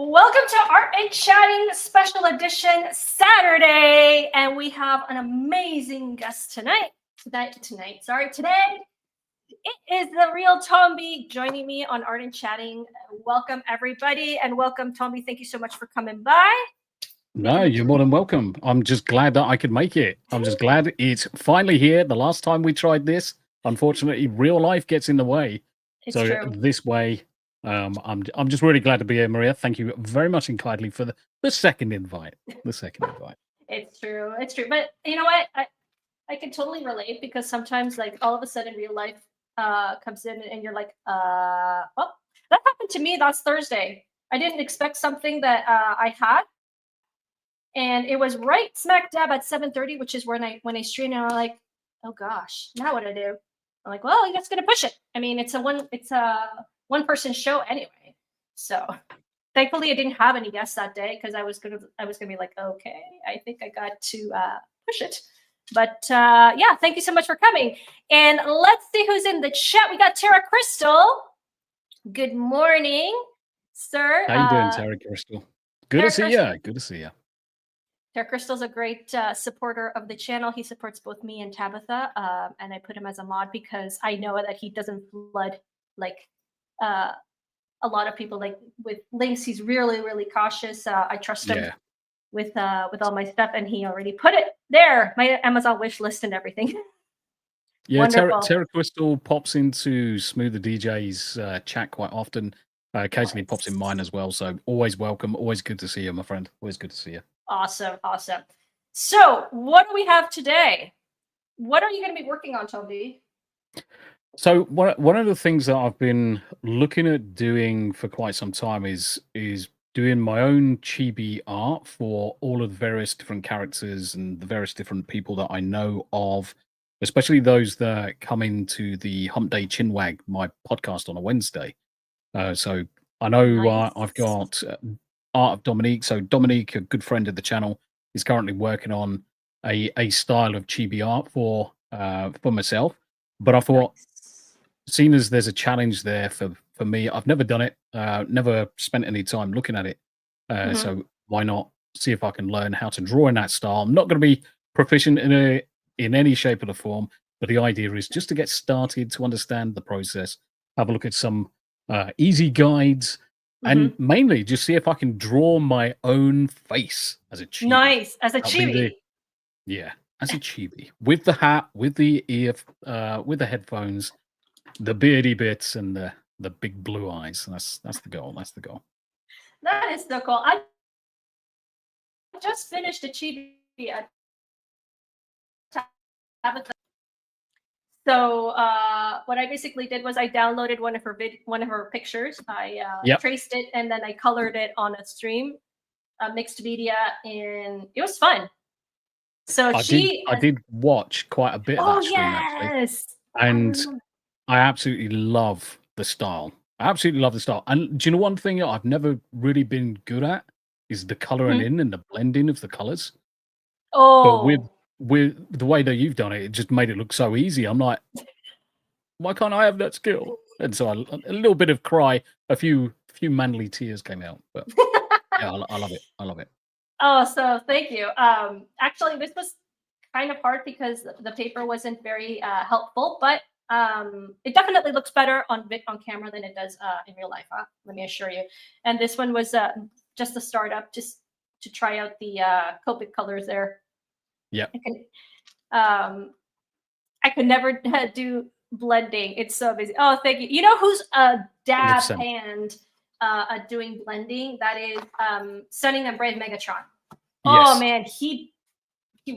Welcome to Art and Chatting Special Edition Saturday, and we have an amazing guest today. Today, it is the Real Tombi joining me on Art and Chatting. Welcome everybody, and welcome Tombi. Thank you so much for coming by. No, you're more than welcome. I'm just glad that I could make it. I'm just glad it's finally here. The last time we tried this, unfortunately, real life gets in the way. It's true. This way, I'm just really glad to be here, Maria. Thank you very much and kindly for the second invite. It's true. But you know what? I can totally relate, because sometimes, like, all of a sudden real life comes in and you're like, well, that happened to me last Thursday. I didn't expect something that I had. And it was right smack dab at 7:30, which is when I stream, and I'm like, oh gosh, now what do I do? I'm like, well, I'm just gonna push it. I mean, it's a one person show anyway. So thankfully I didn't have any guests that day, because I was gonna be like, okay, I think I got to push it. But yeah, thank you so much for coming. And let's see who's in the chat. We got Tara Crystal. Good morning, sir. How you doing, Tara Crystal? Good to see you. Good to see you. Tara Crystal's a great supporter of the channel. He supports both me and Tabitha, and I put him as a mod because I know that he doesn't flood like a lot of people. Like with links, he's really, really cautious. I trust him with all my stuff, and he already put it there, my Amazon wish list and everything. Yeah, Tara Crystal pops into Smoother DJ's chat quite often. Occasionally pops in mine as well. So always welcome. Always good to see you, my friend. Always good to see you. Awesome. So what do we have today? What are you going to be working on, Tombi? So one of the things that I've been looking at doing for quite some time is doing my own chibi art for all of the various different characters and the various different people that I know of, especially those that come into the Hump Day Chinwag, my podcast on a Wednesday. So I know I've got Art of Dominique. So Dominique, a good friend of the channel, is currently working on a style of chibi art for myself. But I thought, seeing as there's a challenge there for me, I've never done it, never spent any time looking at it. So why not see if I can learn how to draw in that style? I'm not going to be proficient in any shape or the form, but the idea is just to get started, to understand the process, have a look at some easy guides, and mainly just see if I can draw my own face as a chibi. Nice, as a chibi. As a chibi, with the hat, with the ear, with the headphones, the beardy bits, and the big blue eyes. That's the goal. That's the goal. That is so cool. I just finished a chibi at Tabitha. So what I basically did was I downloaded one of her pictures. I traced it, and then I colored it on a stream, mixed media, and it was fun. So I did watch quite a bit of that stream, actually, and I absolutely love the style. And do you know one thing that I've never really been good at is the coloring in and the blending of the colors. But with the way that you've done it, it just made it look so easy. I'm like, why can't I have that skill? And so a little bit of cry, a few manly tears came out. But yeah, I love it. I love it. Oh, so thank you. Actually, this was kind of hard because the paper wasn't very helpful, but it definitely looks better on camera than it does in real life. Let me assure you. And this one was just a startup, just to try out the Copic colors there. Yeah. I could never do blending. It's so busy. Oh, thank you. You know who's a dab 100%. hand at doing blending? That is Stunning and Brave Megatron. Oh Yes. man, he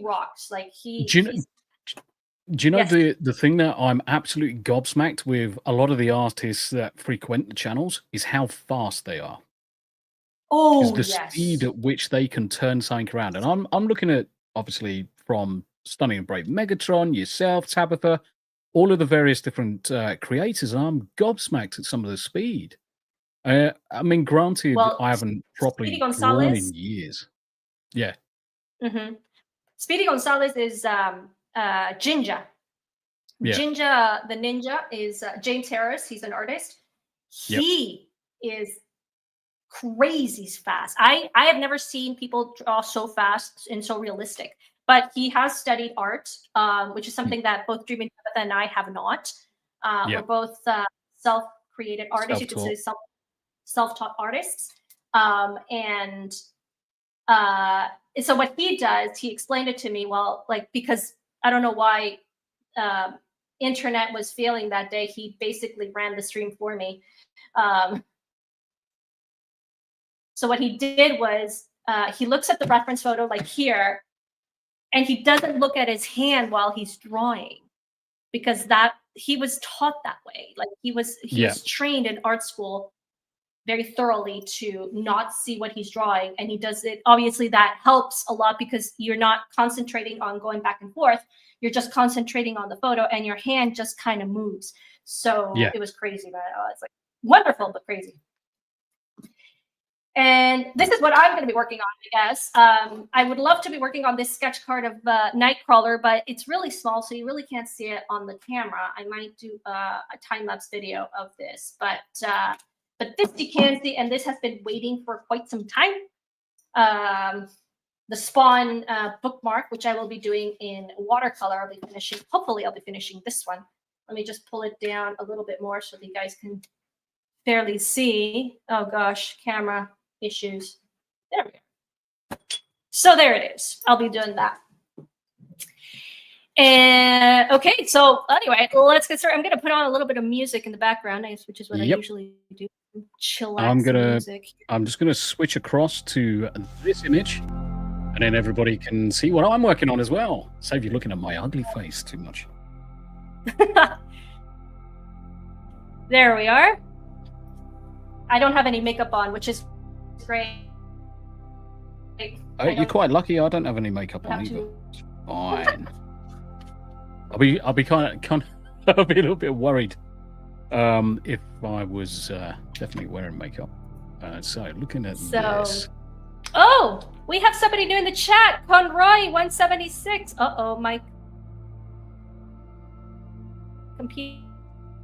rocks. Like Do you know, he's do you know yes. the thing that I'm absolutely gobsmacked with a lot of the artists that frequent the channels is how fast they are. Is Oh the speed yes. at which they can turn something around. And I'm looking at, obviously, from Stunning and Brave Megatron, yourself, Tabitha, all of the various different creators, and I'm gobsmacked at some of the speed. I mean, granted, Well, I haven't Speedy properly drawn Gonzalez. in years. Yeah, Mm-hmm. Speedy Gonzalez is Jinja. yeah, Jinja the Ninja is James Harris. He's an artist. yep, He is crazy fast. I have never seen people draw so fast and so realistic. But he has studied art, which is y- something that both Dream and Tabitha and I have not. We're yep, both self-created artists. You could say self-taught. self-taught artists. And uh, so what he does, he explained it to me. Well, like because I don't know why internet was failing that day. He basically ran the stream for me. Um, so what he did was he looks at the reference photo like here, and he doesn't look at his hand while he's drawing because that he was taught that way. Like he Yeah, was trained in art school very thoroughly to not see what he's drawing, and he does it. Obviously that helps a lot because you're not concentrating on going back and forth, you're just concentrating on the photo and your hand just kind of moves. So yeah. it was crazy, but it's like wonderful but crazy. And this is what I'm going to be working on, I guess. I would love to be working on this sketch card of Nightcrawler, but it's really small, so you really can't see it on the camera. I might do a time-lapse video of this, but this you can see, and this has been waiting for quite some time. The Spawn bookmark, which I will be doing in watercolor. I'll be finishing. Hopefully, I'll be finishing this one. Let me just pull it down a little bit more so that you guys can barely see. Oh gosh, camera issues. There we go. So there it is. I'll be doing that. And okay, so anyway, let's get started. I'm gonna put on a little bit of music in the background, which is what I Yep. usually do. Chillax music. I'm just gonna switch across to this image, and then everybody can see what I'm working on as well. Save you looking at my ugly face too much. There we are. I don't have any makeup on, which is great. You're quite lucky. I don't have any makeup on either. It's fine. I'll be kind of I'll be a little bit worried if I was definitely wearing makeup. So looking at this. Oh, we have somebody new in the chat. Conroy 176. Uh-oh, my computer.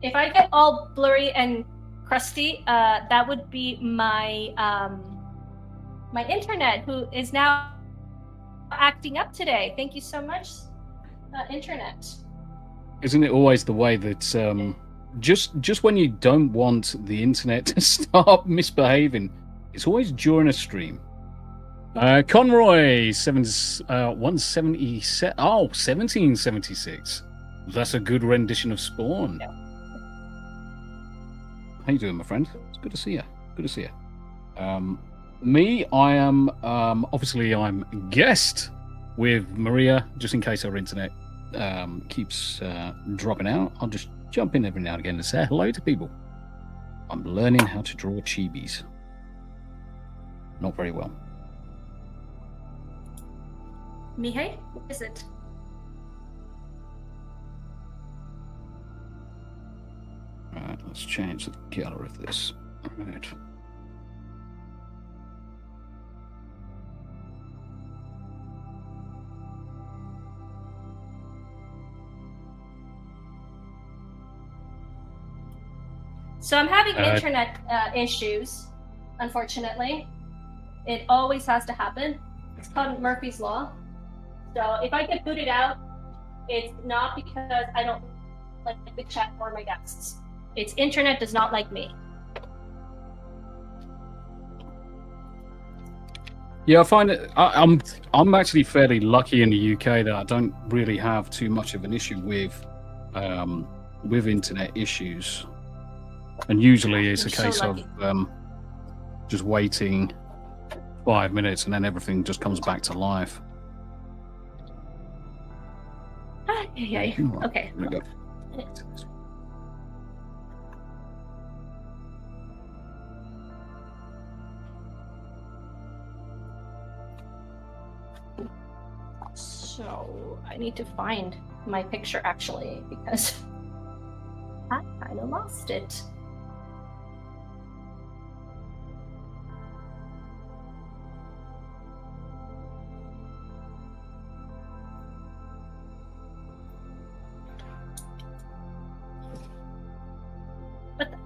If I get all blurry and crusty, that would be my my internet, who is now acting up today. Thank you so much, internet. Isn't it always the way that just when you don't want the internet to start misbehaving, it's always during a stream. Conroy 177. Oh, 1776. That's a good rendition of Spawn. Yeah. How you doing, my friend? It's good to see you. Good to see you. Me, I am obviously I'm guest with Maria, just in case our internet keeps dropping out. I'll just jump in every now and again and say hello to people. I'm learning how to draw chibis. Not very well. Mihai, what is it? Alright, let's change the color of this. Alright. So I'm having internet issues, unfortunately. It always has to happen. It's called Murphy's Law. So if I get booted out, it's not because I don't like the chat or my guests. It's internet does not like me. Yeah, I find it. I'm actually fairly lucky in the UK that I don't really have too much of an issue with with internet issues, and usually it's a You're so case lucky. of just waiting 5 minutes and then everything just comes back to life. Yeah. Okay. I'm gonna go. So I need to find my picture actually because I kind of lost it. What the?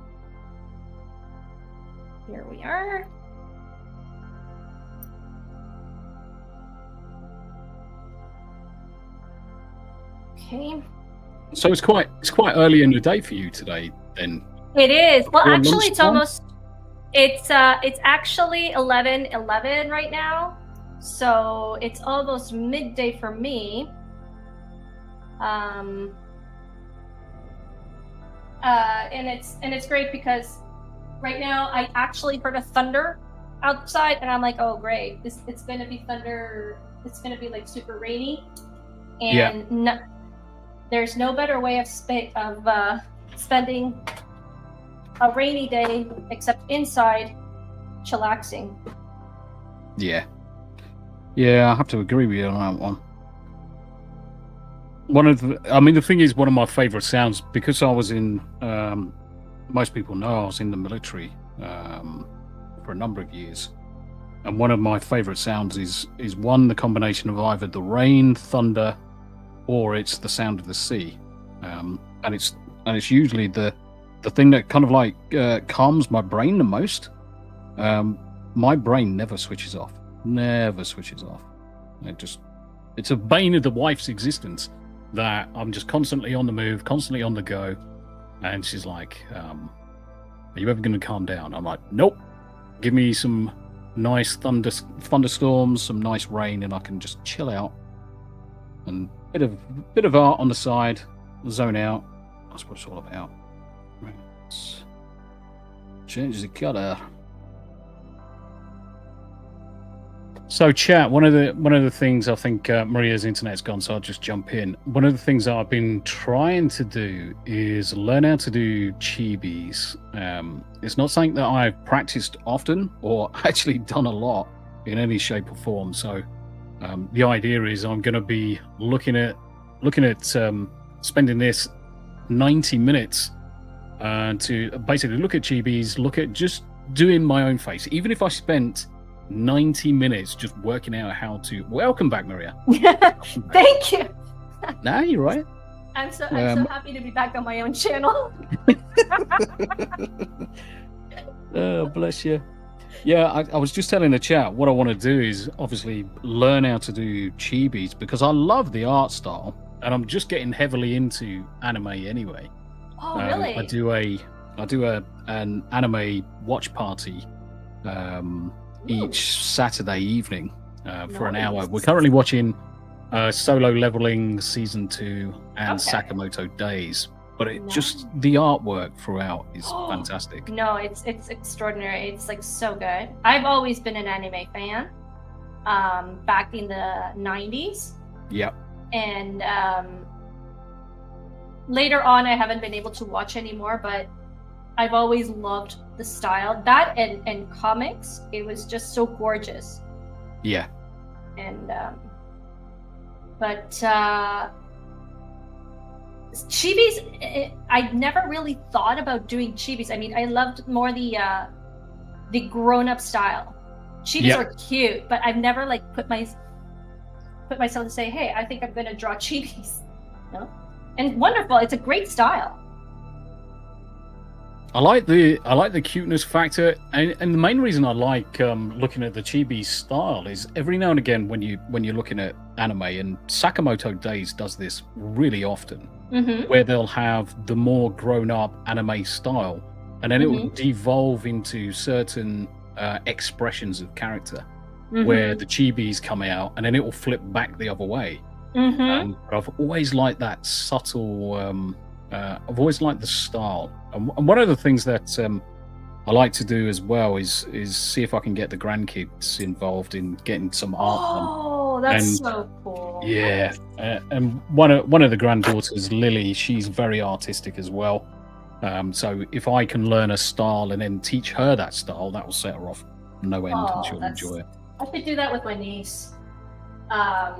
Here we are. Okay. So it's quite early in the day for you today, then. It is. Well, Before actually, it's lunchtime? almost. It's actually 11:11 right now, so it's almost midday for me. And it's great because right now I actually heard a thunder outside, and I'm like, oh great, it's gonna be thunder. It's gonna be like super rainy, and there's no better way of spending a rainy day except inside chillaxing. Yeah, I have to agree with you on that one. The thing is, one of my favorite sounds, because I was in, most people know I was in the military for a number of years, and one of my favorite sounds is one, the combination of either the rain, thunder, or it's the sound of the sea, and it's usually the thing that kind of like calms my brain the most. My brain never switches off. It's a bane of the wife's existence that I'm just constantly on the move, constantly on the go. And she's like, are you ever going to calm down? I'm like, nope. Give me some nice thunderstorms, some nice rain, and I can just chill out. And bit of art on the side, zone out. That's what it's all about. Right. Let's change the color. So, chat. One of the things, I think Maria's internet's gone, so I'll just jump in. One of the things that I've been trying to do is learn how to do chibis. It's not something that I've practiced often or actually done a lot in any shape or form. So, the idea is I'm going to be looking at spending this 90 minutes to basically look at chibis, look at just doing my own face. Even if I spent 90 minutes just working out how to. Welcome back, Maria. Thank you. Nah, you're right. I'm so happy to be back on my own channel. Oh, bless you. Yeah, I was just telling the chat what I want to do is obviously learn how to do chibis because I love the art style and I'm just getting heavily into anime anyway. Oh, really? I do an anime watch party each Saturday evening for an hour. We're currently watching Solo Leveling Season 2 and Sakamoto Days. But just the artwork throughout is fantastic. No, it's extraordinary. It's like so good. I've always been an anime fan. Back in the 90s. Yep. And later on I haven't been able to watch anymore, but I've always loved the style. That and comics, it was just so gorgeous. Yeah. And but chibis, I never really thought about doing chibis. I mean, I loved more the grown-up style. Chibis are cute, but I've never like put myself to say, hey, I think I'm gonna draw chibis. No? And wonderful, it's a great style. I like the cuteness factor, and the main reason I like looking at the chibi style is every now and again when you're looking at anime, and Sakamoto Days does this really often, where they'll have the more grown-up anime style, and then it will devolve into certain expressions of character, where the chibis come out, and then it will flip back the other way. But I've always liked that subtle I've always liked the style, and one of the things that I like to do as well is see if I can get the grandkids involved in getting some art done. Oh, that's And so cool. yeah, and one of the granddaughters, Lily, she's very artistic as well. So if I can learn a style and then teach her that style, that will set her off no end, and she'll enjoy it. I should do that with my niece. I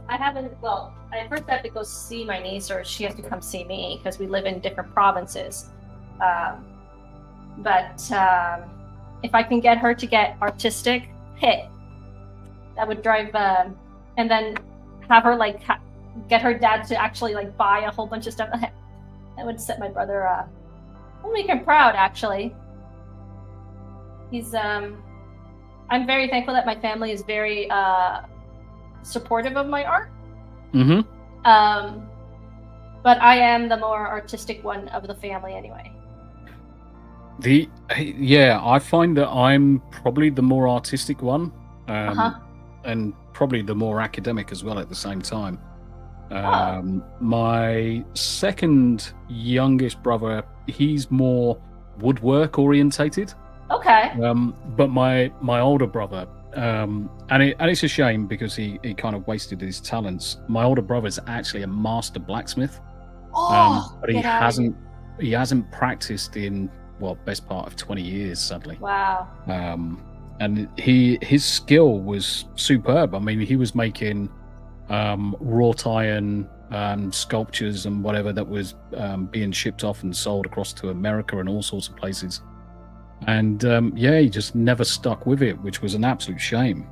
haven't. Well, I first have to go see my niece, or she has to come see me because we live in different provinces. But if I can get her to get artistic, that would drive. And then have her like get her dad to actually like buy a whole bunch of stuff. That would set my brother. Will make him proud. Actually, he's. I'm very thankful that my family is very supportive of my art. Mm-hmm. But I am the more artistic one of the family anyway. I find that I'm probably the more artistic one, and probably the more academic as well at the same time. My second youngest brother, he's more woodwork orientated. Okay. But my older brother, and it's a shame because he kind of wasted his talents. My older brother's actually a master blacksmith, but he hasn't practiced in best part of 20 years, sadly. Wow. And his skill was superb. I mean, he was making wrought iron sculptures and whatever that was being shipped off and sold across to America and all sorts of places. And he just never stuck with it, which was an absolute shame.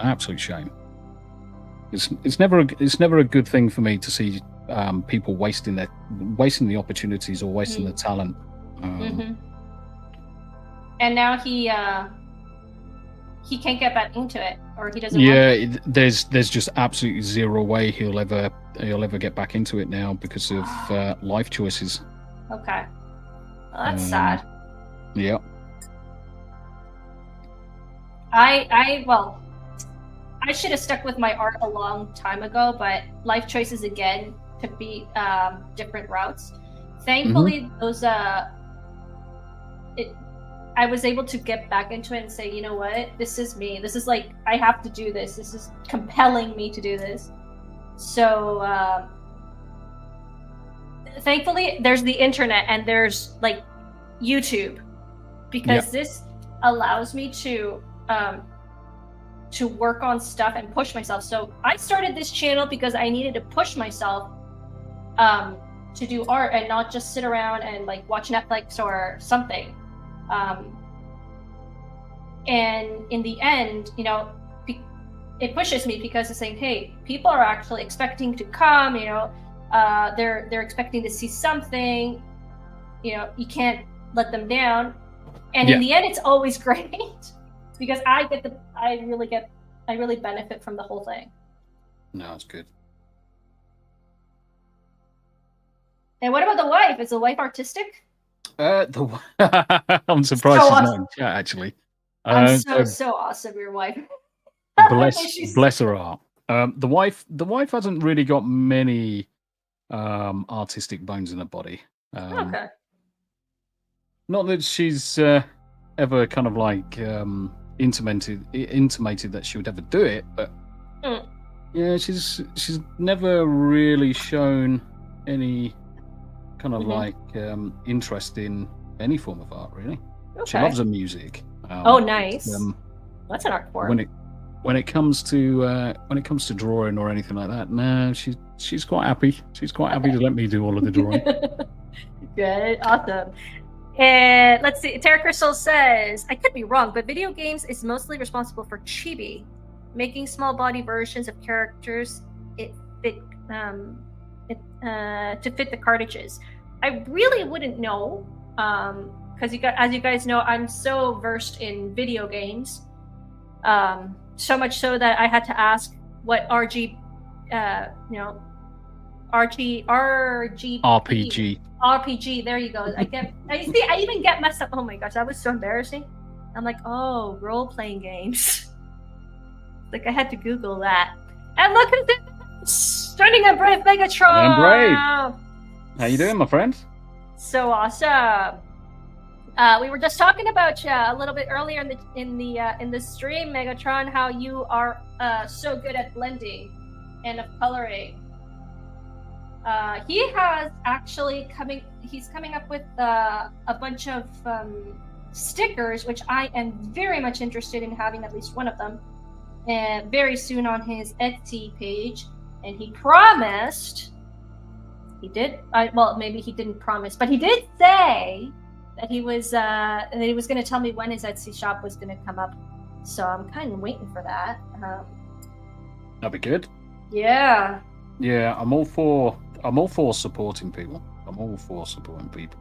Absolute shame. It's never a good thing for me to see people wasting the opportunities or wasting the talent. And now he can't get back into it, or he doesn't. There's just absolutely zero way he'll ever get back into it now because of life choices. Okay, well, that's sad. Yeah. I should have stuck with my art a long time ago, but life choices again took me different routes. Thankfully, those I was able to get back into it and say, you know what, this is me. This is like, I have to do this. This is compelling me to do this. So thankfully, there's the internet and there's like YouTube, because this allows me to work on stuff and push myself. So I started this channel because I needed to push myself to do art and not just sit around and like watch Netflix or something. And in the end, it pushes me because it's saying, hey, people are actually expecting to come, they're expecting to see something, you can't let them down. And in the end, it's always great because I really benefit from the whole thing. No, it's good. And what about the wife? Is the wife artistic? I'm surprised she's not in chat, actually. I'm so awesome, your wife. Bless her heart. The wife hasn't really got many artistic bones in her body. Okay. Not that she's ever kind of like intimated that she would ever do it, but she's never really shown any kind of like interest in any form of art, really. Okay. She loves her music. Nice. That's an art form. When it comes to drawing or anything like that, no, she's quite happy. She's quite happy to let me do all of the drawing. Good, awesome. And let's see. Terra Crystal says, I could be wrong, but video games is mostly responsible for chibi, making small body versions of characters to fit the cartridges. I really wouldn't know, because as you guys know, I'm so versed in video games, so much so that I had to ask what RPG. RPG, there you go. I even get messed up. Oh my gosh, that was so embarrassing. I'm like, oh, role-playing games. Like I had to Google that. And look at this! Starting a Brave Megatron! And Brave! How you doing, my friend? So awesome. We were just talking about you a little bit earlier in the stream, Megatron, how you are so good at blending and of coloring. He has actually he's coming up with a bunch of stickers, which I am very much interested in having at least one of them, and very soon on his Etsy page. And he promised. He did. Well, maybe he didn't promise, but he did say that he was going to tell me when his Etsy shop was going to come up. So I'm kind of waiting for that. That'd be good. Yeah. Yeah, I'm all for supporting people. I'm all for supporting people.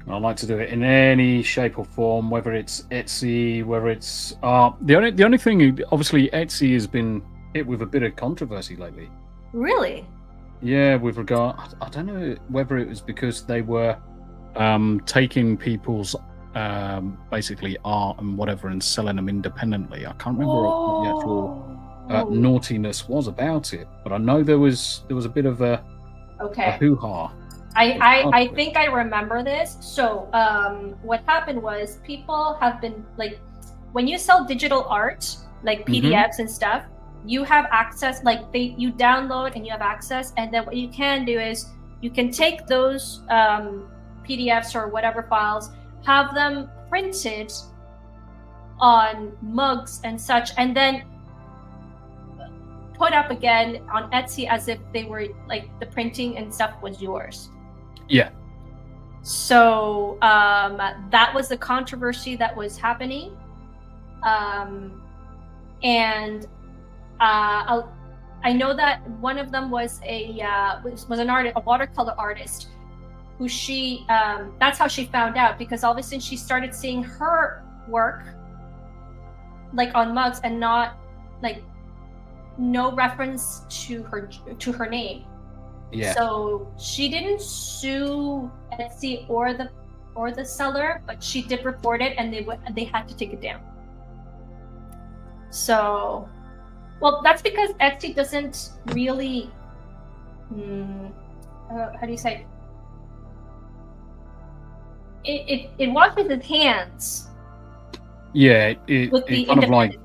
I like to do it in any shape or form, whether it's Etsy, whether it's the only thing, obviously, Etsy has been hit with a bit of controversy lately. Really? Yeah, with regard, I don't know whether it was because they were taking people's basically art and whatever and selling them independently. I can't remember what the actual naughtiness was about it, but I know there was a bit of a hoo-ha. I think I remember this. So what happened was people have been like, when you sell digital art, like PDFs and stuff, you have access, like you download and you have access, and then what you can do is you can take those PDFs or whatever files, have them printed on mugs and such, and then put up again on Etsy as if they were like the printing and stuff was yours. Yeah. So that was the controversy that was happening, and I know that one of them was an artist, a watercolor artist, who she that's how she found out, because all of a sudden she started seeing her work like on mugs and not like no reference to her name. Yeah. So she didn't sue Etsy or the seller, but she did report it, and they had to take it down. So, well, that's because Etsy doesn't really, how do you say? It washes its hands. Yeah, it kind of like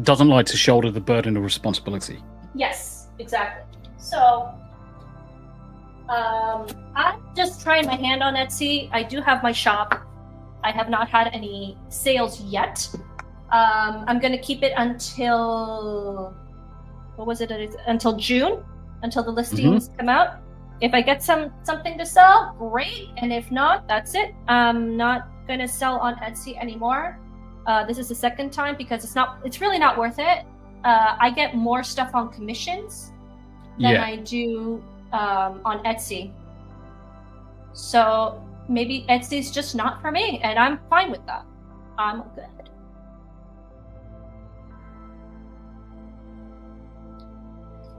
doesn't like to shoulder the burden of responsibility. Yes, exactly. So, I'm just trying my hand on Etsy. I do have my shop. I have not had any sales yet. I'm gonna keep it until until June, until the listings come out. If I get something to sell, great, and if not, that's it. I'm not gonna sell on Etsy anymore. This is the second time because it's really not worth it. I get more stuff on commissions than I do on Etsy. So maybe Etsy's just not for me, and I'm fine with that. I'm good.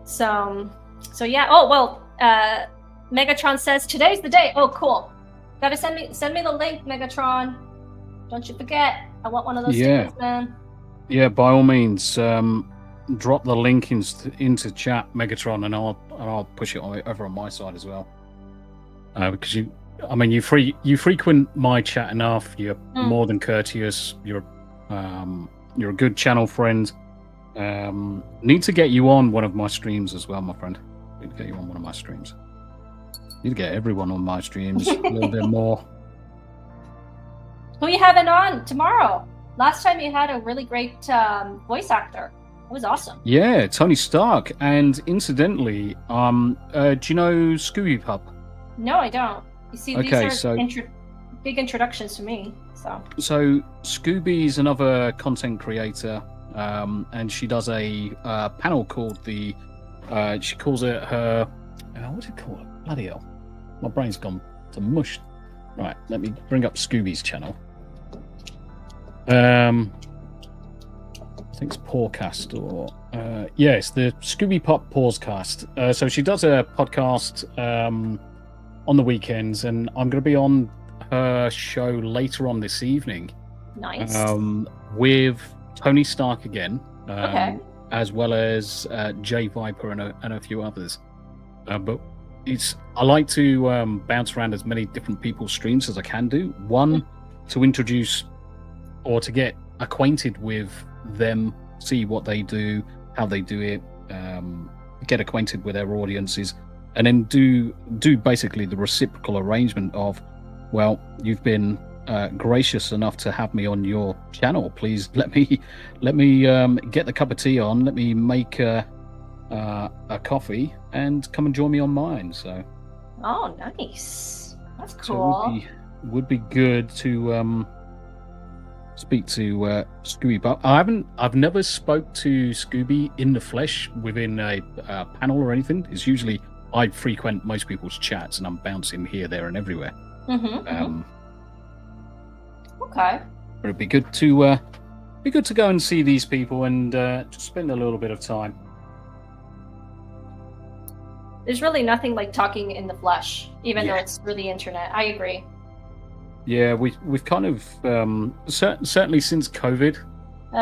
So yeah. Oh well. Megatron says today's the day. Oh, cool. Gotta send me the link, Megatron. Don't you forget. I want one of those stickers, man. Yeah, by all means, drop the link into chat, Megatron, and I'll push it over on my side as well. Because you frequent my chat enough. You're more than courteous. You're a good channel friend. Need to get you on one of my streams as well, my friend. Need to get you on one of my streams. Need to get everyone on my streams a little bit more. Who are you having on tomorrow? Last time you had a really great voice actor. It was awesome. Yeah, Tony Stark. And incidentally, do you know Scooby Pup? No, I don't. You see, these are big introductions to me. So Scooby's another content creator, and she does a panel called she calls it her, what's it called? Bloody hell. My brain's gone to mush. Right, let me bring up Scooby's channel. I think it's Pawcast or it's the Scooby Pop Pawcast. So she does a podcast on the weekends, and I'm going to be on her show later on this evening. Nice. With Tony Stark again, okay, as well as Jay Viper and a few others. But I like to bounce around as many different people's streams as I can do. One, to introduce or to get acquainted with them, see what they do, how they do it, get acquainted with their audiences, and then do basically the reciprocal arrangement of, well, you've been gracious enough to have me on your channel. Please let me get the cup of tea on. Let me make a coffee and come and join me on mine. So, oh, nice. That's so cool. would be good to speak to Scooby. But I've never spoke to Scooby in the flesh within a panel or anything. It's usually I frequent most people's chats and I'm bouncing here, there, and everywhere. Okay. But it'd be good to go and see these people and just spend a little bit of time. There's really nothing like talking in the flesh, even though it's through the internet. I agree. Yeah, we've kind of certainly since COVID,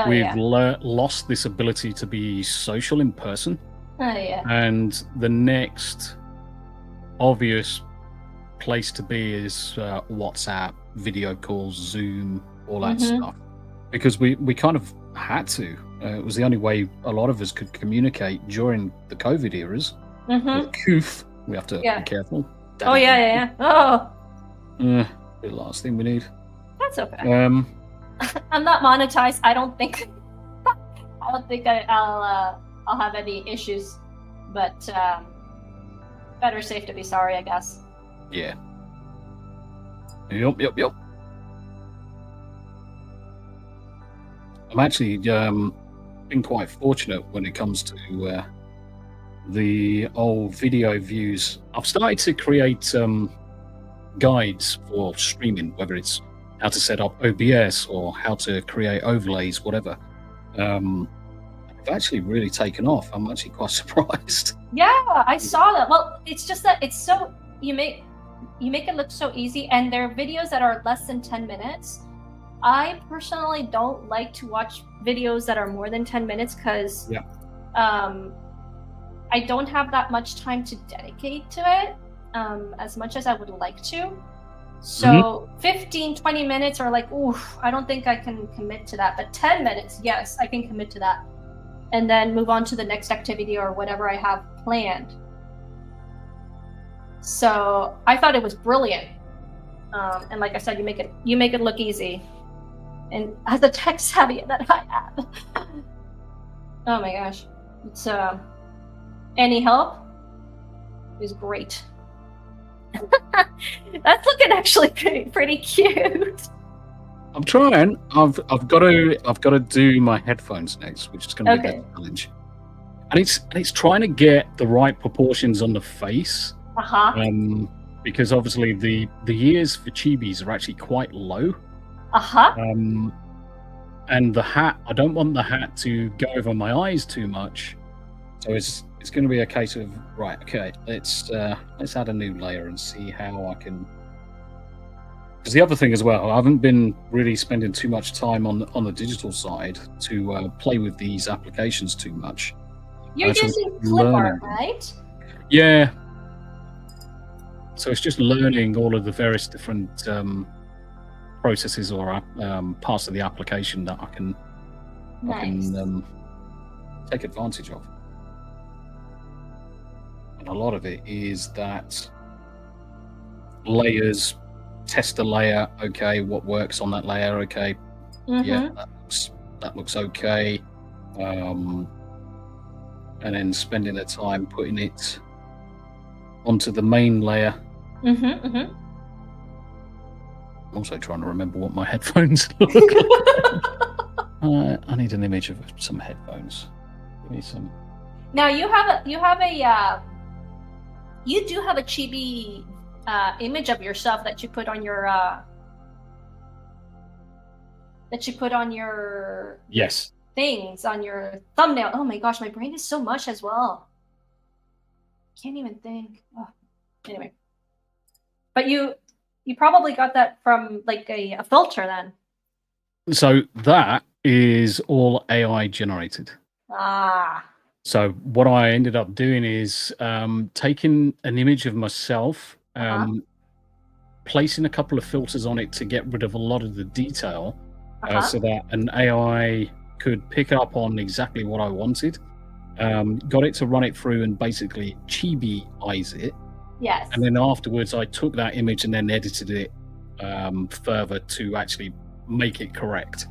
we've lost this ability to be social in person. Oh yeah. And the next obvious place to be is WhatsApp, video calls, Zoom, all that stuff, because we kind of had to. It was the only way a lot of us could communicate during the COVID eras. Coof, we have to be careful. Oh yeah. Oh. The last thing we need. That's okay. I'm not monetized. I don't think. I'll have any issues, but better safe to be sorry, I guess. Yeah. Yep. I'm actually been quite fortunate when it comes to the old video views. I've started to create guides for streaming, whether it's how to set up OBS or how to create overlays, whatever. It's actually really taken off. I'm actually quite surprised. Yeah, I saw that. Well, it's just that it's so you make it look so easy, and there are videos that are less than 10 minutes. I personally don't like to watch videos that are more than 10 minutes because I don't have that much time to dedicate to it as much as I would like to. So 15-20 minutes are like, oof, I don't think I can commit to that. But 10 minutes, yes, I can commit to that, and then move on to the next activity or whatever I have planned. So I thought it was brilliant, and like I said, you make it look easy, and as a tech savvy that I am, oh my gosh, it's any help is great. That's looking actually pretty cute. I'm trying. I've got to do my headphones next, which is going to be a challenge. And it's trying to get the right proportions on the face. Because obviously the ears for chibis are actually quite low. And the hat, I don't want the hat to go over my eyes too much. So it's going to be a case of right. Okay, let's add a new layer and see how I can. Because the other thing as well, I haven't been really spending too much time on the digital side to play with these applications too much. You're using clip art, right? Yeah. So it's just learning all of the various different processes or parts of the application that I can take advantage of. And a lot of it is that layers, test a layer, okay, what works on that layer, okay, yeah, that looks okay, and then spending the time putting it onto the main layer. I'm also trying to remember what my headphones look like. I need an image of some headphones. Give me some. Now you do have a chibi image of yourself that you put on your yes, things on your thumbnail. Oh my gosh, my brain is so mush as well. Can't even think. Oh. Anyway, but you probably got that from like a filter then. So that is all AI generated. So what I ended up doing is taking an image of myself, Uh-huh. placing a couple of filters on it to get rid of a lot of the detail, Uh-huh. so that an AI could pick up on exactly what I wanted. Got it to run it through and basically chibi-ize it. Yes. And then afterwards, I took that image and then edited it further to actually make it correct.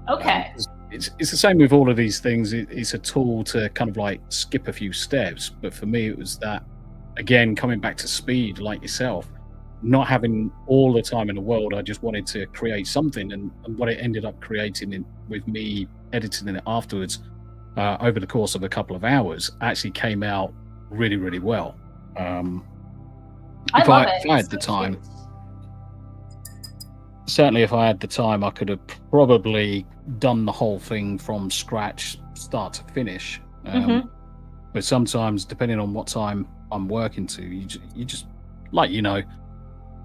Okay. 'Cause it's the same with all of these things. It's a tool to kind of like skip a few steps. But for me, it was that, again, coming back to speed, like yourself, not having all the time in the world. I just wanted to create something. And what it ended up creating with me editing it afterwards, over the course of a couple of hours, actually came out really, really well. Um, I if love I it. if I It's had the so time, cute. certainly if I had the time, I could have probably done the whole thing from scratch, start to finish. Mm-hmm. But sometimes, depending on what time I'm working to, you just like,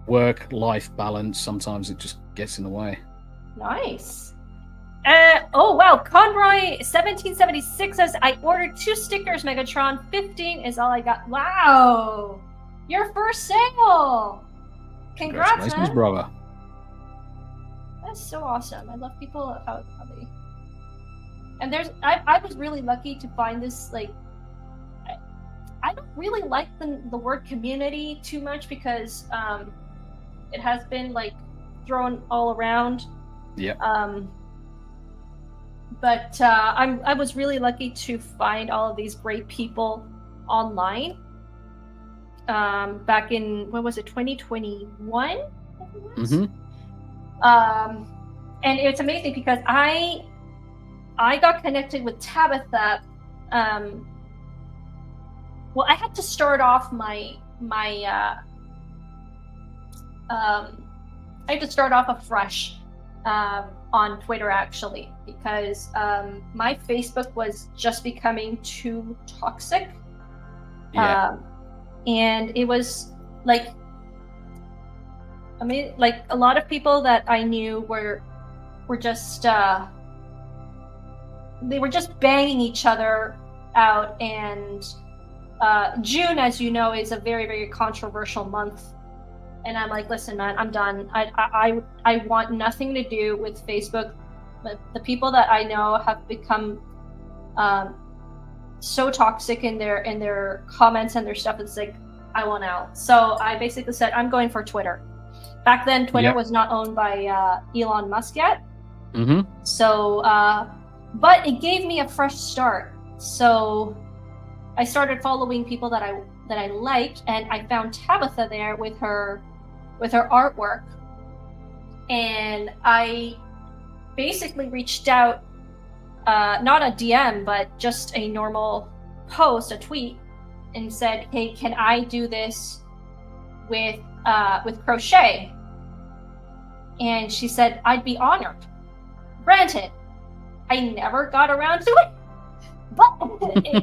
work-life balance. Sometimes it just gets in the way. Nice. Oh wow, Conroy 1776 says I ordered 2 stickers, Megatron. 15 is all I got. Wow. Your first sale. Congrats, Congratulations, man. brother. That's so awesome. I love people how they. And I was really lucky to find this, like, I don't really like the word community too much because it has been like thrown all around. Yep. But I was really lucky to find all of these great people online. Back in, what was it, 2021? And it's amazing because I got connected with Tabitha. Well, I had to start off I had to start off afresh on Twitter, actually, because my Facebook was just becoming too toxic. Yeah. And it was like, I mean, like a lot of people that I knew were just they were just banging each other out. And June, as you know, is a very, very controversial month. And I'm like, listen, man, I'm done. I want nothing to do with Facebook. But the people that I know have become so toxic in their comments and their stuff. It's like, I want out. So I basically said, I'm going for Twitter. Back then, Twitter was not owned by Elon Musk yet. So, but it gave me a fresh start. So I started following people that I liked, and I found Tabitha there with her artwork. And I basically reached out, not a DM, but just a normal post, a tweet, and said, hey, can I do this with crochet? And she said, I'd be honored. Granted, I never got around to it, but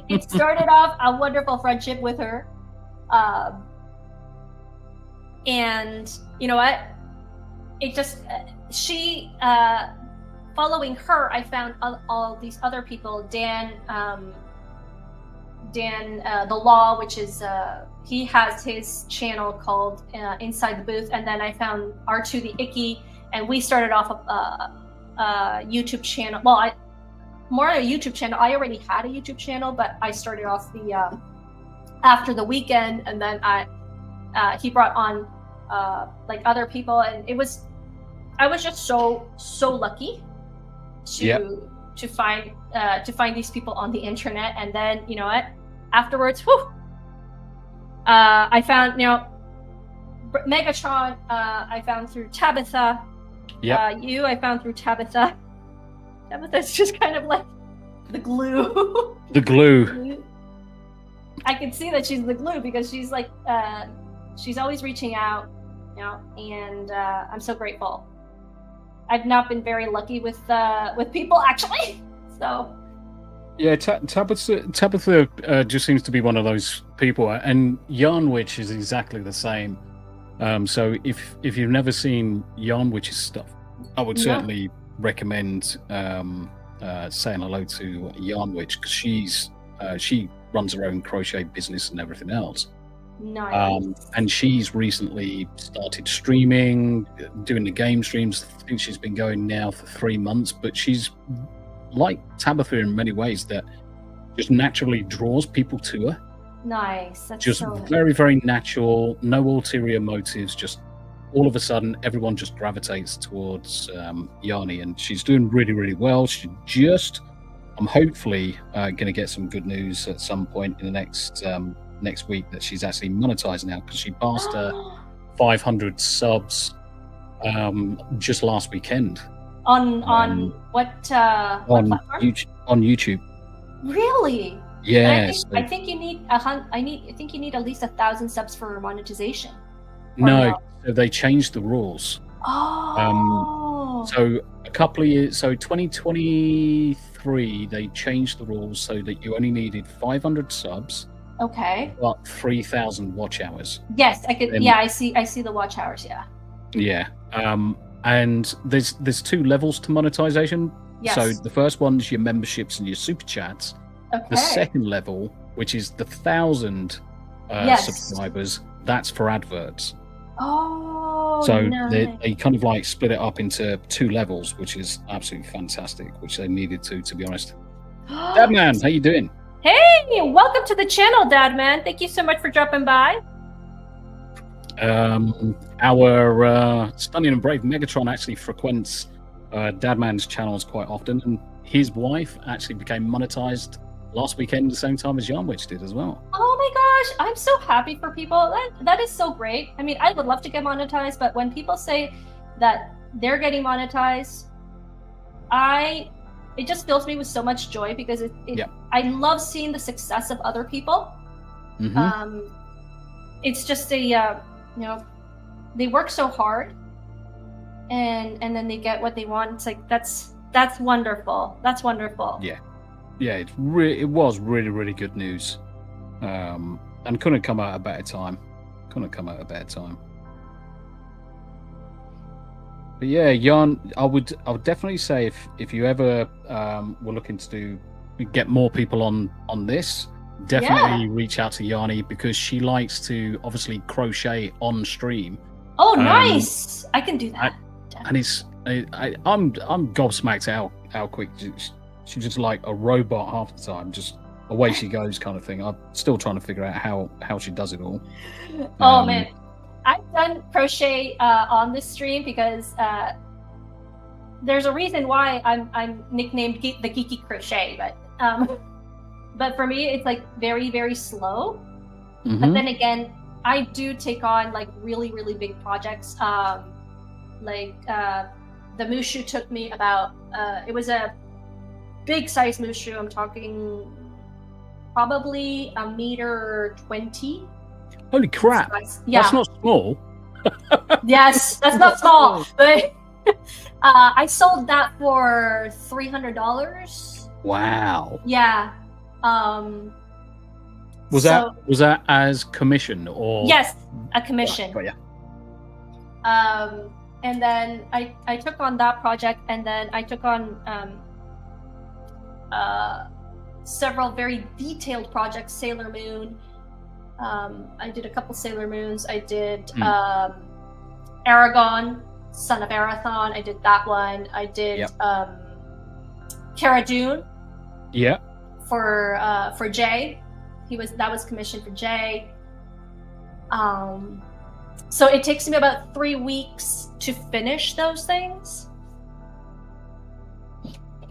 it started off a wonderful friendship with her. And you know what? It just, following her, I found all these other people. Dan, the Law, which is, he has his channel called Inside the Booth. And then I found R2 the Icky, and we started off a YouTube channel. Well, more a YouTube channel. I already had a YouTube channel, but I started off the after the weekend, and then he brought on like other people, and I was just so lucky to find these people on the internet. And then, you know what, afterwards, I found, Megatron, I found through Tabitha. You, I found through Tabitha. Tabitha's just kind of like the glue. The glue. I can see that she's the glue because she's like, she's always reaching out, and I'm so grateful. I've not been very lucky with people, actually. So. Yeah, Tabitha just seems to be one of those people, and Yarn Witch is exactly the same. So if you've never seen Yarn Witch's stuff, I would certainly recommend saying hello to Yarn Witch, because she's She runs her own crochet business and everything else. Nice. And she's recently started streaming, doing the game streams. I think she's been going now for 3 months, but she's like Tabitha in many ways, that just naturally draws people to her. Nice. That's Just so very, very natural, no ulterior motives. Just all of a sudden, everyone just gravitates towards Yanni, and she's doing really, really well. I'm hopefully going to get some good news at some point in the next week that she's actually monetized now, because she passed 500 subs just last weekend on what on platform? On YouTube. Really? Yes. I think you need I think you need at least 1,000 subs for monetization. No, so they changed the rules. Oh. So a couple of years, so 2023, they changed the rules so that you only needed 500 subs, Okay. but 3,000 watch hours. Yes, I could. Then- Yeah, I see the watch hours. Yeah. Yeah. And there's 2 levels to monetization. Yes. So the first one is your memberships and your super chats. Okay. The second level, which is the 1,000 Yes. subscribers, that's for adverts. Oh. So nice. they kind of like split it up into 2 levels, which is absolutely fantastic, which they needed to be honest. Dadman, how you doing? Hey, welcome to the channel, Dadman. Thank you so much for dropping by. Our stunning and brave Megatron actually frequents Dadman's channels quite often, and his wife actually became monetized last weekend the same time as Yarnwich did as well. Oh my gosh, I'm so happy for people. That is so great. I mean, I would love to get monetized, but when people say that they're getting monetized, it just fills me with so much joy, because I love seeing the success of other people. Mm-hmm. It's just they work so hard, and then they get what they want. It's like that's wonderful. That's wonderful. Yeah, it was really, really good news, and couldn't come out at a better time. But yeah, Yarn, I would definitely say if you ever were looking to get more people on this, definitely reach out to Yanni, because she likes to obviously crochet on stream. Oh, nice! I can do that. And I'm gobsmacked how quick she's just like a robot half the time, just away she goes kind of thing. I'm still trying to figure out how she does it all. Oh man, I've done crochet on this stream because there's a reason why I'm nicknamed the Geeky Crochet, but for me it's like very, very slow. Mm-hmm. But then again, I do take on like really, really big projects. The Mushu took me about it was a big size Mushu. I'm talking probably 1.20 meters. Holy crap! Yeah, that's not small. Yes, that's not small. But I sold that for $300. Wow. Yeah. Was that as commission or? Yes, a commission. Right, yeah. And then I took on that project, and then I took on several very detailed projects. Sailor Moon. I did a couple Sailor Moons. I did Aragon, Son of Arathon. I did that one. I did Cara Dune. Yeah. For Jay. That was commissioned for Jay. So it takes me about 3 weeks to finish those things.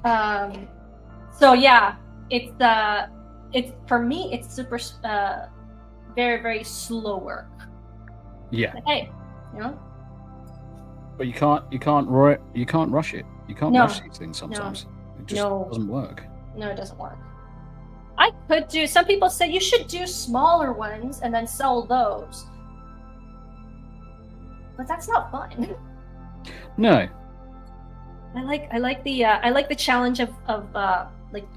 So yeah, it's for me it's super very, very slow work. Yeah. But hey, But you can't rush it. You can't rush these things sometimes. It just doesn't work. No, it doesn't work. I could do. Some people say you should do smaller ones and then sell those, but that's not fun. No. I like the challenge of like.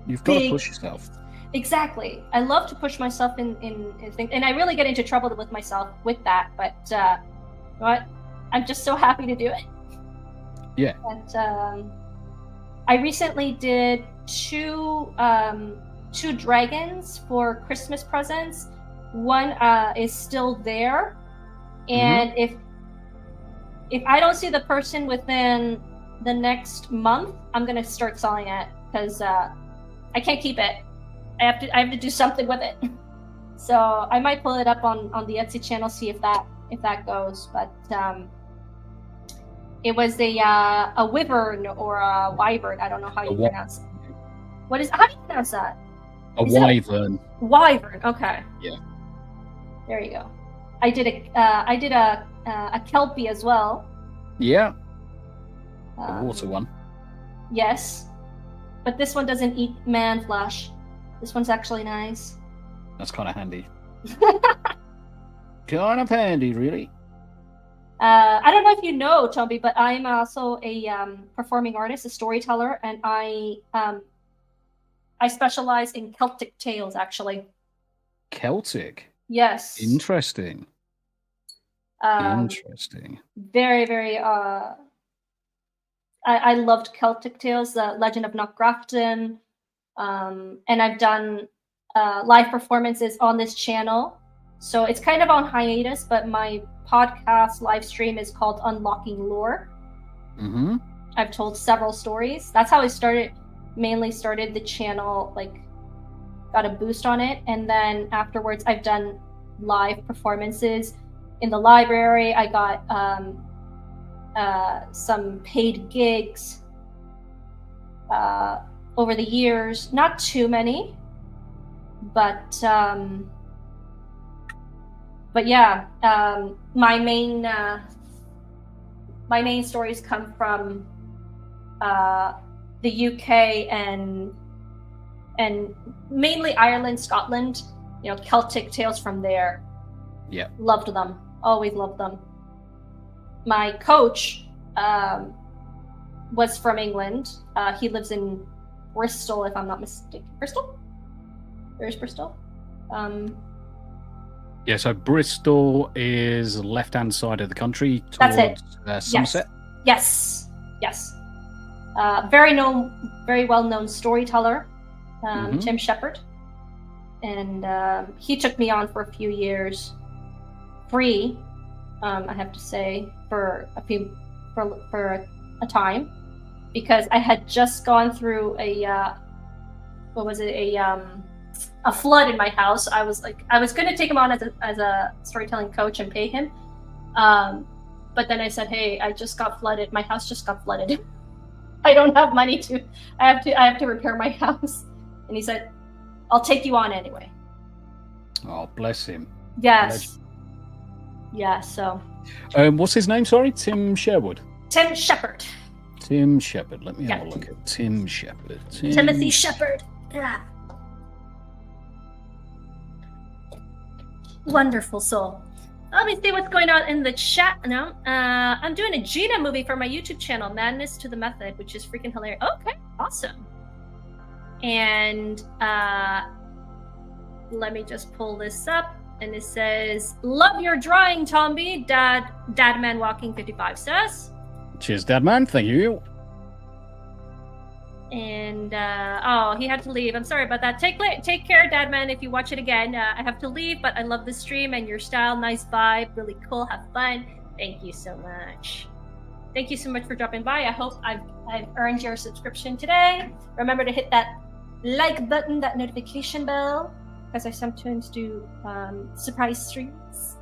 You've got to push yourself. Exactly. I love to push myself in things, and I really get into trouble with myself with that. But what? I'm just so happy to do it. Yeah. And I recently did two dragons for Christmas presents. One is still there, and if I don't see the person within the next month, I'm gonna start selling it because I can't keep it. I have to do something with it. So I might pull it up on the Etsy channel, see if that goes. But it was a wyvern or a wyvern. I don't know how you pronounce it. How do you pronounce that? A wyvern. Wyvern. Okay. Yeah. There you go. I did a kelpie as well. Yeah. The water one. Yes, but this one doesn't eat man flesh. This one's actually nice. That's kind of handy. Kind of handy, really. I don't know if you know, Tombi, but I'm also a performing artist, a storyteller, and I specialize in Celtic tales, actually. Celtic? Yes. Interesting. Interesting. Very, very... I loved Celtic tales, the Legend of Knockgrafton, and I've done live performances on this channel. So it's kind of on hiatus, but my podcast live stream is called Unlocking Lore. I've told several stories. That's how I mainly started the channel, like got a boost on it. And then afterwards, I've done live performances in the library. I got some paid gigs over the years. Not too many, but yeah, my main stories come from the UK and mainly Ireland, Scotland. You know, Celtic tales from there. Yeah, loved them. Always loved them. My coach was from England. He lives in Bristol, if I'm not mistaken. Bristol? Where's Bristol? Yeah, so Bristol is left-hand side of the country towards Somerset. Yes. Very well-known storyteller, Tim Shepherd, and he took me on for a few years, free. I have to say, for a time, because I had just gone through a flood in my house. I was going to take him on as a storytelling coach and pay him, but then I said, hey, I just got flooded. My house just got flooded. I don't have money I have to repair my house. And he said, I'll take you on anyway. Oh, bless him. Yes. Yeah, so. What's his name? Sorry, Tim Sherwood. Tim Shepherd. Tim Shepherd. Let me have a look at Tim Shepherd. Timothy Shepherd. Yeah. Wonderful soul. Let me see what's going on in the chat now. I'm doing a Gina movie for my YouTube channel, Madness to the Method, which is freaking hilarious. Okay, awesome. And let me just pull this up. And it says, love your drawing, Tombi. Dadman Walking 55 says. Cheers, Dadman. Thank you. And he had to leave. I'm sorry about that. Take care, Dadman, if you watch it again. I have to leave, but I love the stream and your style. Nice vibe. Really cool. Have fun. Thank you so much. Thank you so much for dropping by. I hope I've earned your subscription today. Remember to hit that like button, that notification bell, because I sometimes do surprise streams.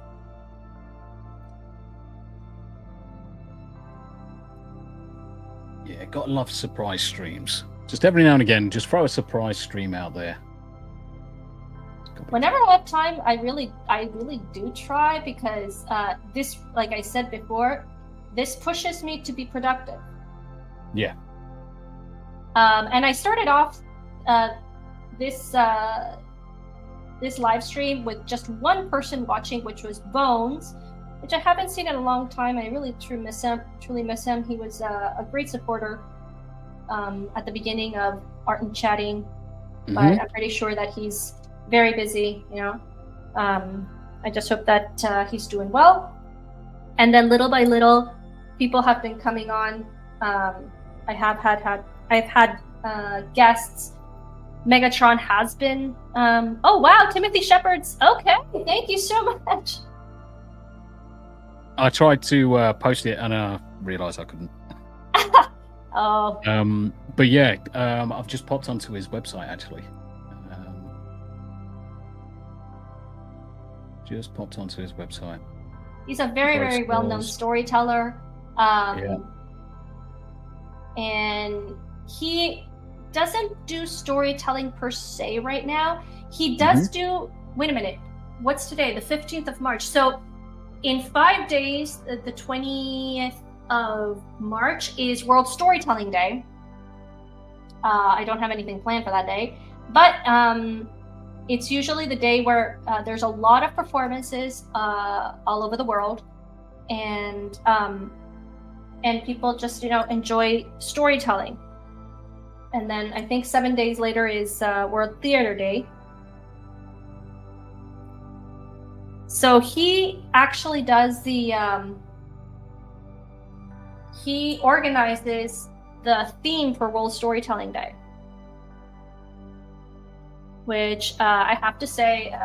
Yeah, gotta love surprise streams. Just every now and again, just throw a surprise stream out there. Whenever I have time, I really do try, because this, like I said before, this pushes me to be productive. Yeah. And I started off this live stream with just one person watching, which was Bones, which I haven't seen in a long time. I really truly miss him. He was a great supporter at the beginning of Art and Chatting, but I'm pretty sure that he's very busy, you know. I just hope that he's doing well. And then little by little, people have been coming on. I have had I've had guests. Megatron has been. Oh wow, Timothy Shepard's. Okay, thank you so much. I tried to post it and I realised I couldn't. Oh. But yeah, I've just popped onto his website actually. Just popped onto his website. He's a very, very well-known storyteller. And he doesn't do storytelling per se right now. He does do, wait a minute, what's today? The 15th of March. So in 5 days, the 20th of March is World Storytelling Day. I don't have anything planned for that day, but it's usually the day where there's a lot of performances all over the world, and people just enjoy storytelling. And then I think 7 days later is World Theater Day. So he actually does the he organizes the theme for World Storytelling Day, which I have to say,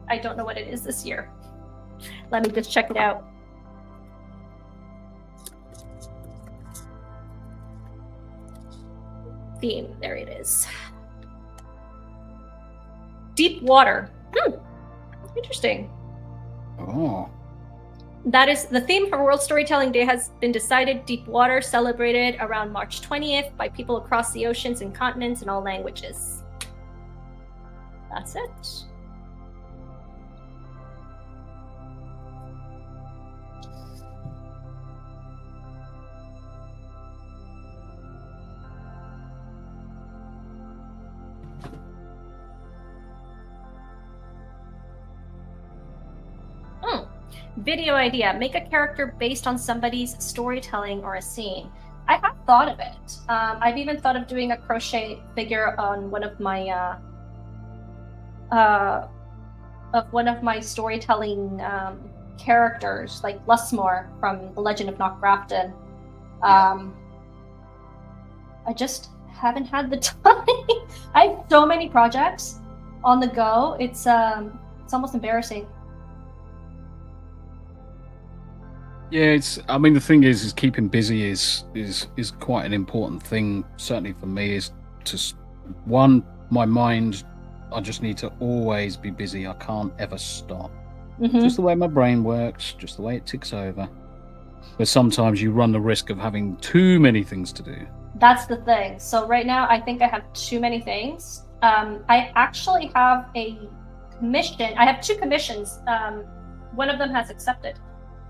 I don't know what it is this year. Let me just check it out. Theme, there it is. Deep water. Interesting. Oh. That is the theme for World Storytelling Day has been decided. Deep water, celebrated around March 20th by people across the oceans and continents in all languages. That's it. Video idea. Make a character based on somebody's storytelling or a scene. I have thought of it. I've even thought of doing a crochet figure on one of my storytelling characters, like Lusmore from The Legend of Knockgrafton. I just haven't had the time. I have so many projects on the go. It's almost embarrassing. Yeah, I mean, the thing is keeping busy is quite an important thing. Certainly for me, is to my mind. I just need to always be busy. I can't ever stop. Just the way my brain works, just the way it ticks over. But sometimes you run the risk of having too many things to do. That's the thing. So right now, I think I have too many things. I actually have a commission. I have 2 commissions. One of them has accepted.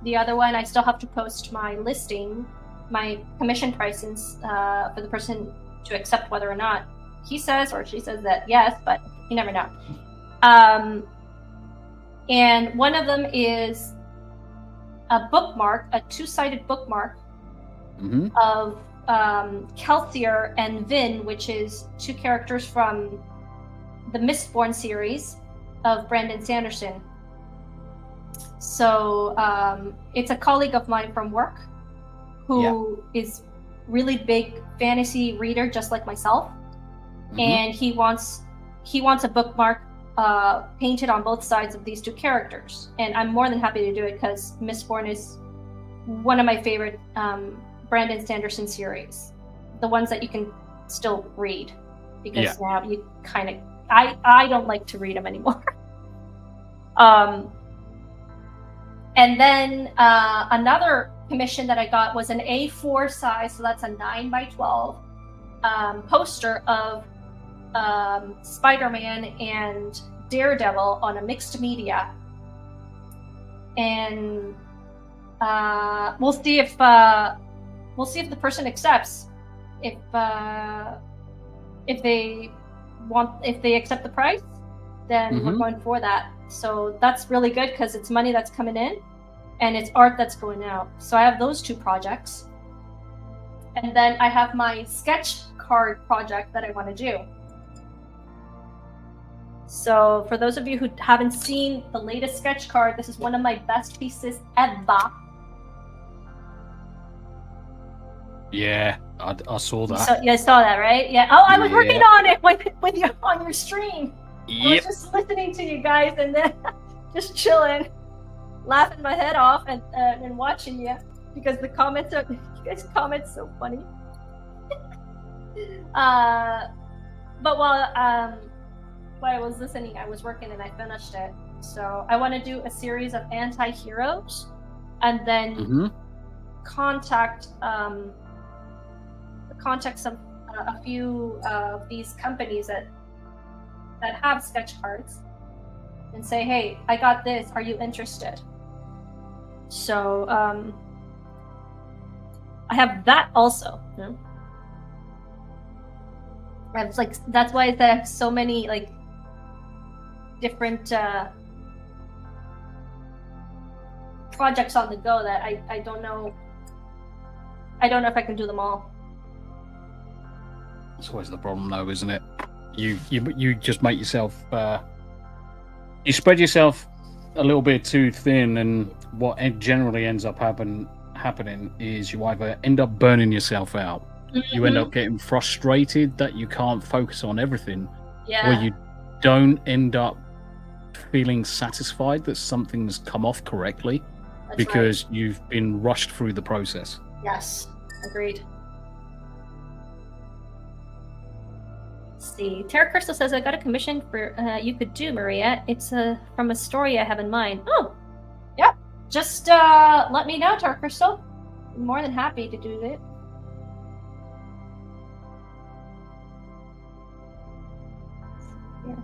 The other one, I still have to post my listing, my commission prices for the person to accept whether or not he says or she says that yes, but you never know. And one of them is a bookmark, a 2-sided bookmark of Kelsier and Vin, which is 2 characters from the Mistborn series of Brandon Sanderson. So it's a colleague of mine from work who is really big fantasy reader, just like myself, and he wants a bookmark painted on both sides of these 2 characters, and I'm more than happy to do it because Mistborn is one of my favorite Brandon Sanderson series, the ones that you can still read, because now you kind of I don't like to read them anymore. And then another commission that I got was an A4 size, so that's a 9x12 poster of Spider-Man and Daredevil on a mixed media, and we'll see if the person accepts. If they accept the price, then we're going for that. So that's really good because it's money that's coming in and it's art that's going out. So I have those 2 projects. And then I have my sketch card project that I want to do. So for those of you who haven't seen the latest sketch card, this is one of my best pieces ever. Yeah, I saw that. You guys saw that, right? Yeah. Oh, I was working Yeah. on it with you on your stream. I was Yep. just listening to you guys and then just chilling, laughing my head off and watching you because the comments are you guys comment so funny. But while I was listening, I was working and I finished it. So I want to do a series of anti-heroes, and then contact some a few of these companies that have sketch cards, and say, hey, I got this. Are you interested? So I have that also. You know? It's like that's why I said I have so many like different projects on the go that I don't know. I don't know if I can do them all. That's always the problem, though, isn't it? You just make yourself you spread yourself a little bit too thin, and what generally ends up happening is you either end up burning yourself out, you end up getting frustrated that you can't focus on everything, or you don't end up feeling satisfied that something's come off correctly. That's because right. You've been rushed through the process. Yes, agreed. Let's see, Tara Crystal says, I got a commission for you could do, Maria. It's from a story I have in mind. Oh, yeah. Just let me know, Tara Crystal. I'm more than happy to do it. Yeah.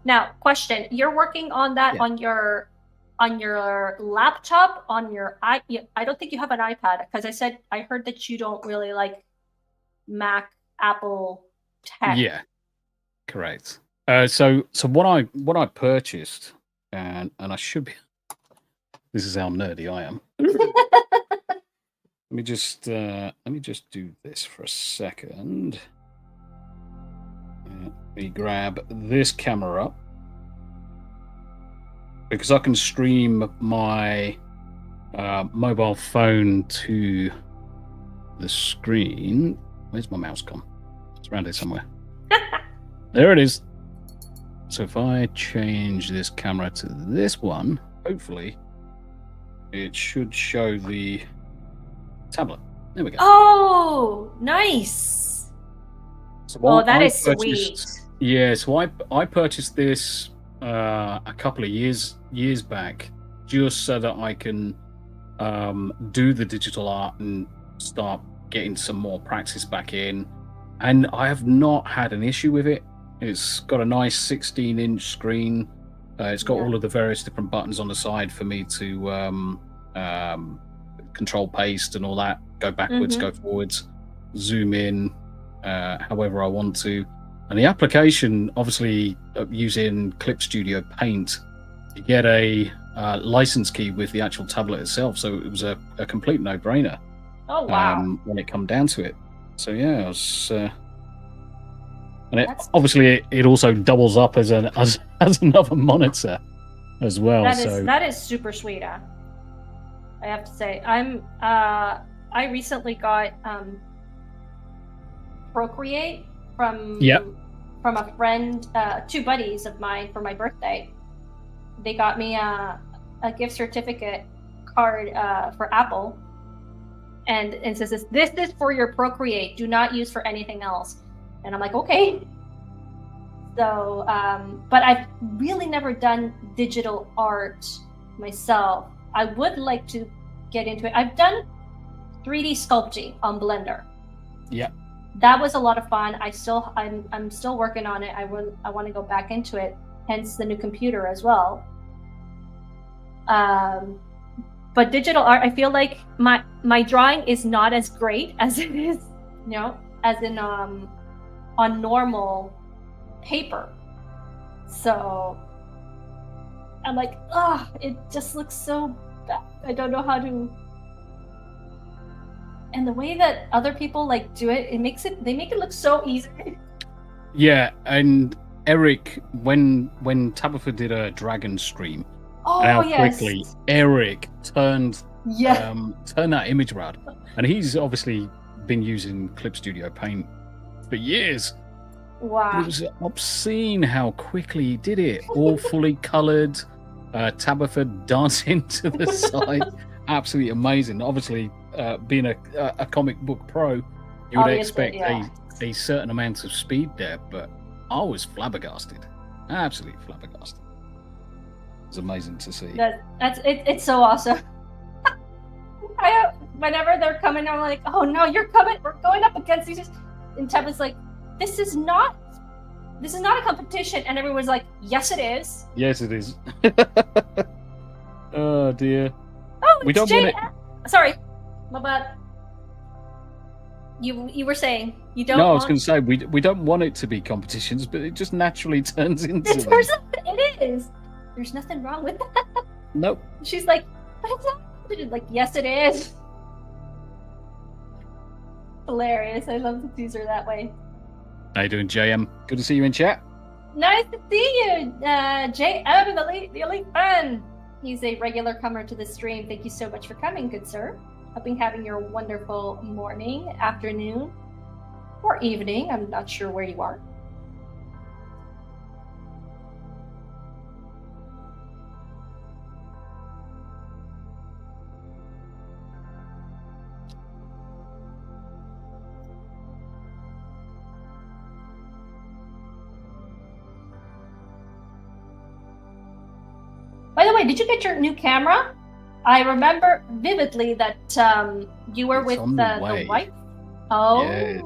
Now, question: you're working on that on your laptop, on your I don't think you have an iPad, because I heard that you don't really like Mac, Apple tech. Yeah, correct. So what I purchased, and I should be. This is how nerdy I am. Let me just do this for a second. Let me grab this camera up because I can stream my mobile phone to the screen. Where's my mouse gone? It's around here somewhere. There it is. So if I change this camera to this one, hopefully it should show the tablet. There we go. Oh, nice. So that is sweet. Yeah, so I purchased this a couple of years back just so that I can do the digital art and start getting some more practice back in. And I have not had an issue with it. It's got a nice 16-inch screen. It's got all of the various different buttons on the side for me to control paste and all that. Go backwards, go forwards, zoom in, however I want to. And the application, obviously, using Clip Studio Paint, you get a license key with the actual tablet itself. So it was a complete no-brainer. Oh, wow. When it come down to it. So yeah, it was... and obviously it also doubles up as another monitor as well. That is super sweet. I have to say, I recently got Procreate from a friend, two buddies of mine for my birthday. They got me a gift certificate card for Apple, and it says this is for your Procreate. Do not use for anything else. And I'm like, okay. So, but I've really never done digital art myself. I would like to get into it. I've done 3D sculpting on Blender. Yeah. That was a lot of fun. I'm still working on it. I want to go back into it. Hence the new computer as well. But digital art, I feel like my drawing is not as great as it is, as in on normal paper. So I'm like, it just looks so I don't know how to. And the way that other people like do it, they make it look so easy. Yeah, and Eric, when Tabitha did a dragon stream, and how quickly Eric turned that image around, and he's obviously been using Clip Studio Paint for years. Wow. It was obscene how quickly he did it, all fully coloured. Tabitha dancing to the side, absolutely amazing. Obviously, being a comic book pro, you would expect a certain amount of speed there, but I was flabbergasted, absolutely flabbergasted. It's amazing to see. It's so awesome. Whenever they're coming, I'm like, oh no, you're coming. We're going up against these. And Tabitha's like, this is not a competition, and everyone's like, yes it is. Yes it is. Oh dear. Oh, we don't want it. Sorry, my bad. You were saying you don't. No, I was going to say we don't want it to be competitions, but it just naturally turns into. It is. There's nothing wrong with that. Nope. She's like, but it's not. Like, yes it is. Hilarious. I love to tease her that way. How you doing, JM? Good to see you in chat. Nice to see you, JM, the elite fan. He's a regular comer to the stream. Thank you so much for coming, good sir. Hoping having your wonderful morning, afternoon, or evening. I'm not sure where you are. By the way, did you get your new camera? I remember vividly that you were with the wife. Oh. Yeah.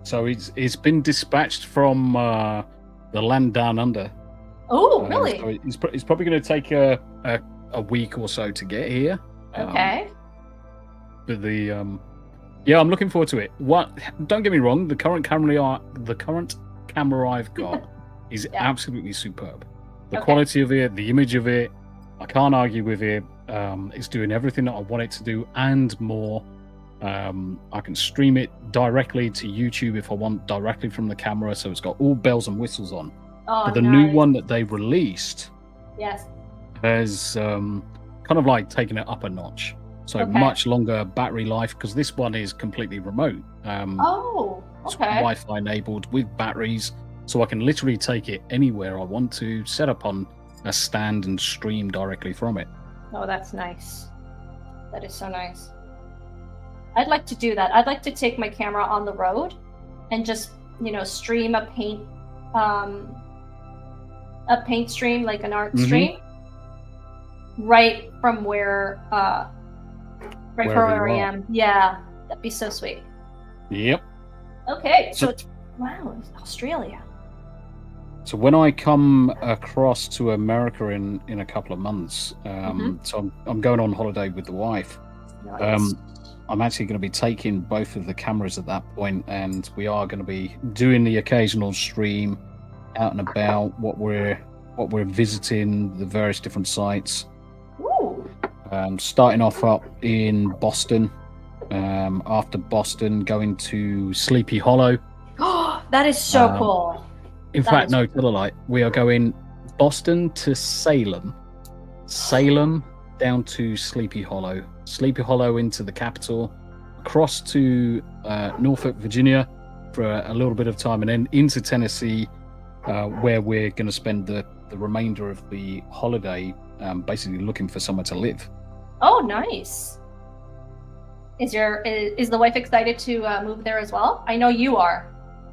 So it's been dispatched from the land down under. Oh, really? So it's probably going to take a week or so to get here. Okay. But I'm looking forward to it. Don't get me wrong, the current camera I've got is absolutely superb. The quality of it, the image of it, I can't argue with it. It's doing everything that I want it to do and more. I can stream it directly to YouTube if I want, directly from the camera, so it's got all bells and whistles on. But the new one that they released has kind of like taken it up a notch. So much longer battery life, because this one is completely remote. It's Wi-Fi enabled with batteries, so I can literally take it anywhere I want to, set up on a stand and stream directly from it. Oh, that's nice. That is so nice. I'd like to do that. I'd like to take my camera on the road and just, stream a paint stream, like an art stream, right from where I am. Yeah, that'd be so sweet. Yep. Okay, so it's Australia. So when I come across to America in a couple of months, so I'm going on holiday with the wife. Nice. I'm actually going to be taking both of the cameras at that point, and we are going to be doing the occasional stream out and about, what we're visiting, the various different sites. Ooh. Starting off up in Boston. After Boston, going to Sleepy Hollow. Oh, that is so cool. In fact, no, tell a lie. We are going Boston to Salem, down to Sleepy Hollow, Sleepy Hollow into the capital, across to Norfolk, Virginia for a little bit of time, and then into Tennessee, where we're going to spend the remainder of the holiday, basically looking for somewhere to live. Oh, nice. Is the wife excited to move there as well? I know you are.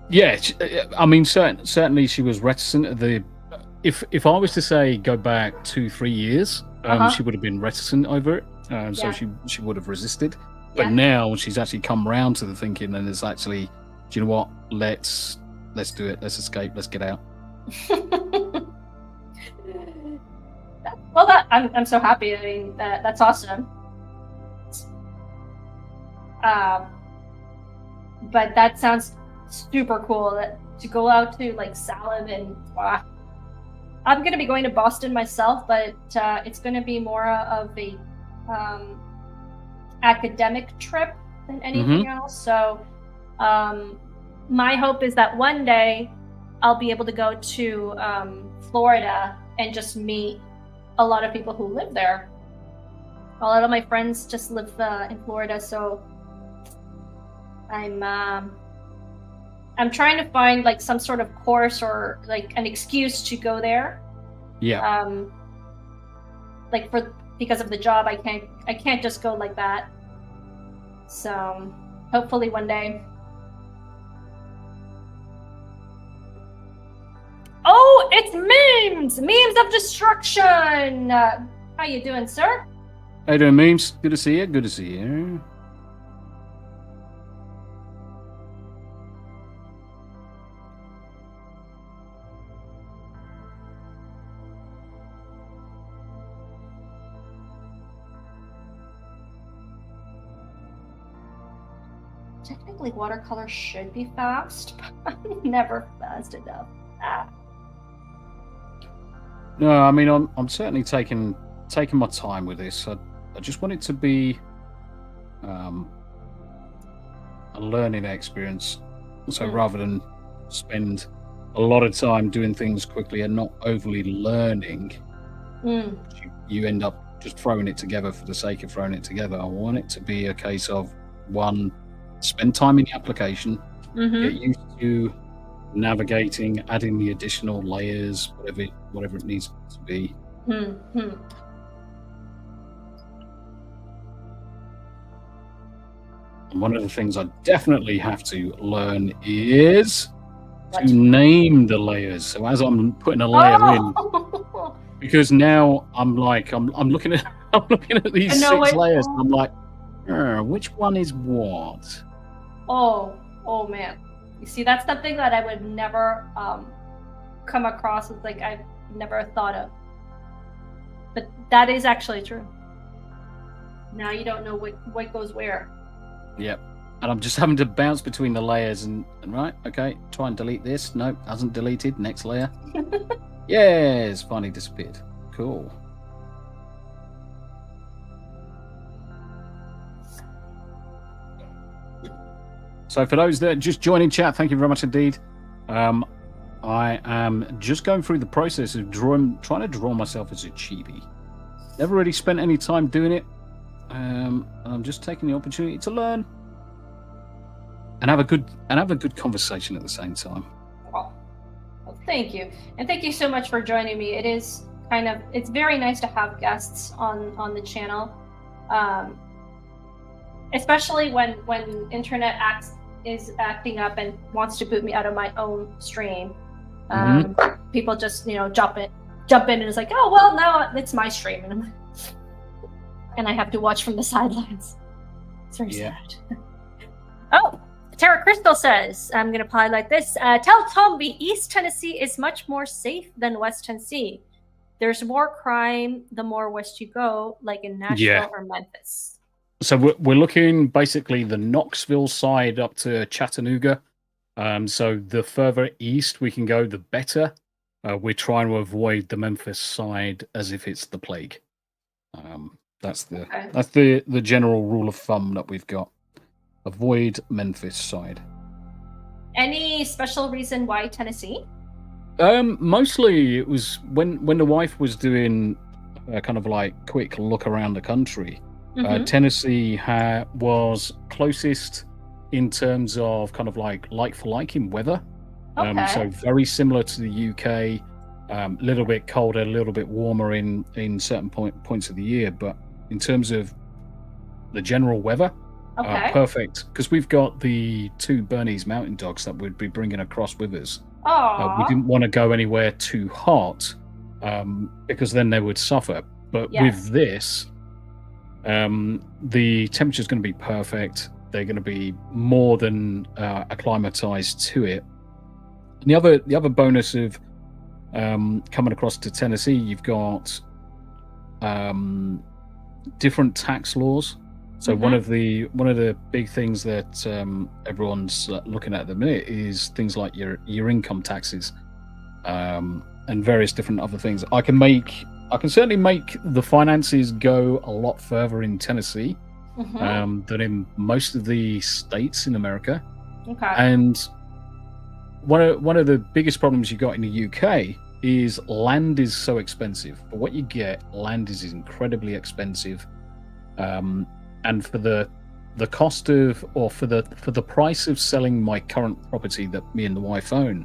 Yeah, I mean, certainly she was reticent. If I was to say go back 2-3 years, she would have been reticent over it. So she would have resisted. But now she's actually come round to the thinking, and is actually, do you know what? Let's do it. Let's escape. Let's get out. Well, I'm so happy. I mean, that's awesome. But that sounds super cool to go out to like Salem, and I'm going to be going to Boston myself, but it's going to be more of a um, academic trip than anything else. So my hope is that one day I'll be able to go to Florida and just meet a lot of people who live there. A lot of my friends just live in Florida, so I'm trying to find like some sort of course or like an excuse to go there. Yeah. Like because of the job, I can't just go like that. So hopefully one day. Oh, it's memes of destruction. How you doing, sir? How you doing, memes? Good to see you. Good to see you. Technically, watercolor should be fast, but I'm never fast enough. No, I mean, I'm certainly taking my time with this. I just want it to be a learning experience. So rather than spend a lot of time doing things quickly and not overly learning, you end up just throwing it together for the sake of throwing it together. I want it to be a case of, one, spend time in the application, get used to navigating, adding the additional layers, whatever it needs to be. And one of the things I definitely have to learn is to name the layers. So as I'm putting a layer in, because now I'm looking at these 6 layers, and I'm like, which one is what? Oh man. You see, that's something that I would never come across as, like, I've never thought of. But that is actually true. Now you don't know what goes where. Yep. And I'm just having to bounce between the layers and right, okay, try and delete this. Nope, hasn't deleted. Next layer. Yes, finally disappeared. Cool. So for those that are just joining chat, thank you very much indeed. I am just going through the process of trying to draw myself as a chibi. Never really spent any time doing it. And I'm just taking the opportunity to learn and have a good conversation at the same time. Well, thank you, and thank you so much for joining me. It's very nice to have guests on the channel, especially when internet is acting up and wants to boot me out of my own stream. People just jump in and it's like, oh well, now it's my stream, and I have to watch from the sidelines. It's very sad. Oh, Tara Crystal says, I'm going to highlight this. Tell Tombi East Tennessee is much more safe than West Tennessee. There's more crime the more west you go, like in Nashville or Memphis. So we're looking basically the Knoxville side up to Chattanooga. So the further east we can go, the better. We're trying to avoid the Memphis side as if it's the plague. That's the general rule of thumb that we've got. Avoid Memphis side. Any special reason why Tennessee? Mostly it was when the wife was doing a kind of like quick look around the country. Tennessee was closest in terms of kind of like for like in weather. So very similar to the UK. A little bit colder, a little bit warmer in certain points of the year, but in terms of the general weather, perfect, because we've got the 2 Bernese mountain dogs that we'd be bringing across with us. We didn't want to go anywhere too hot because then they would suffer, but with this, the temperature is going to be perfect. They're going to be more than acclimatized to it. And the other bonus of coming across to Tennessee, you've got different tax laws. So one of the big things that everyone's looking at the minute is things like your income taxes and various different other things. I can make I can certainly make the finances go a lot further in Tennessee than in most of the states in America. Okay. And one of the biggest problems you got in the UK is land is so expensive. For what you get, land is incredibly expensive. And for the cost of, or for the price of selling my current property that me and the wife own,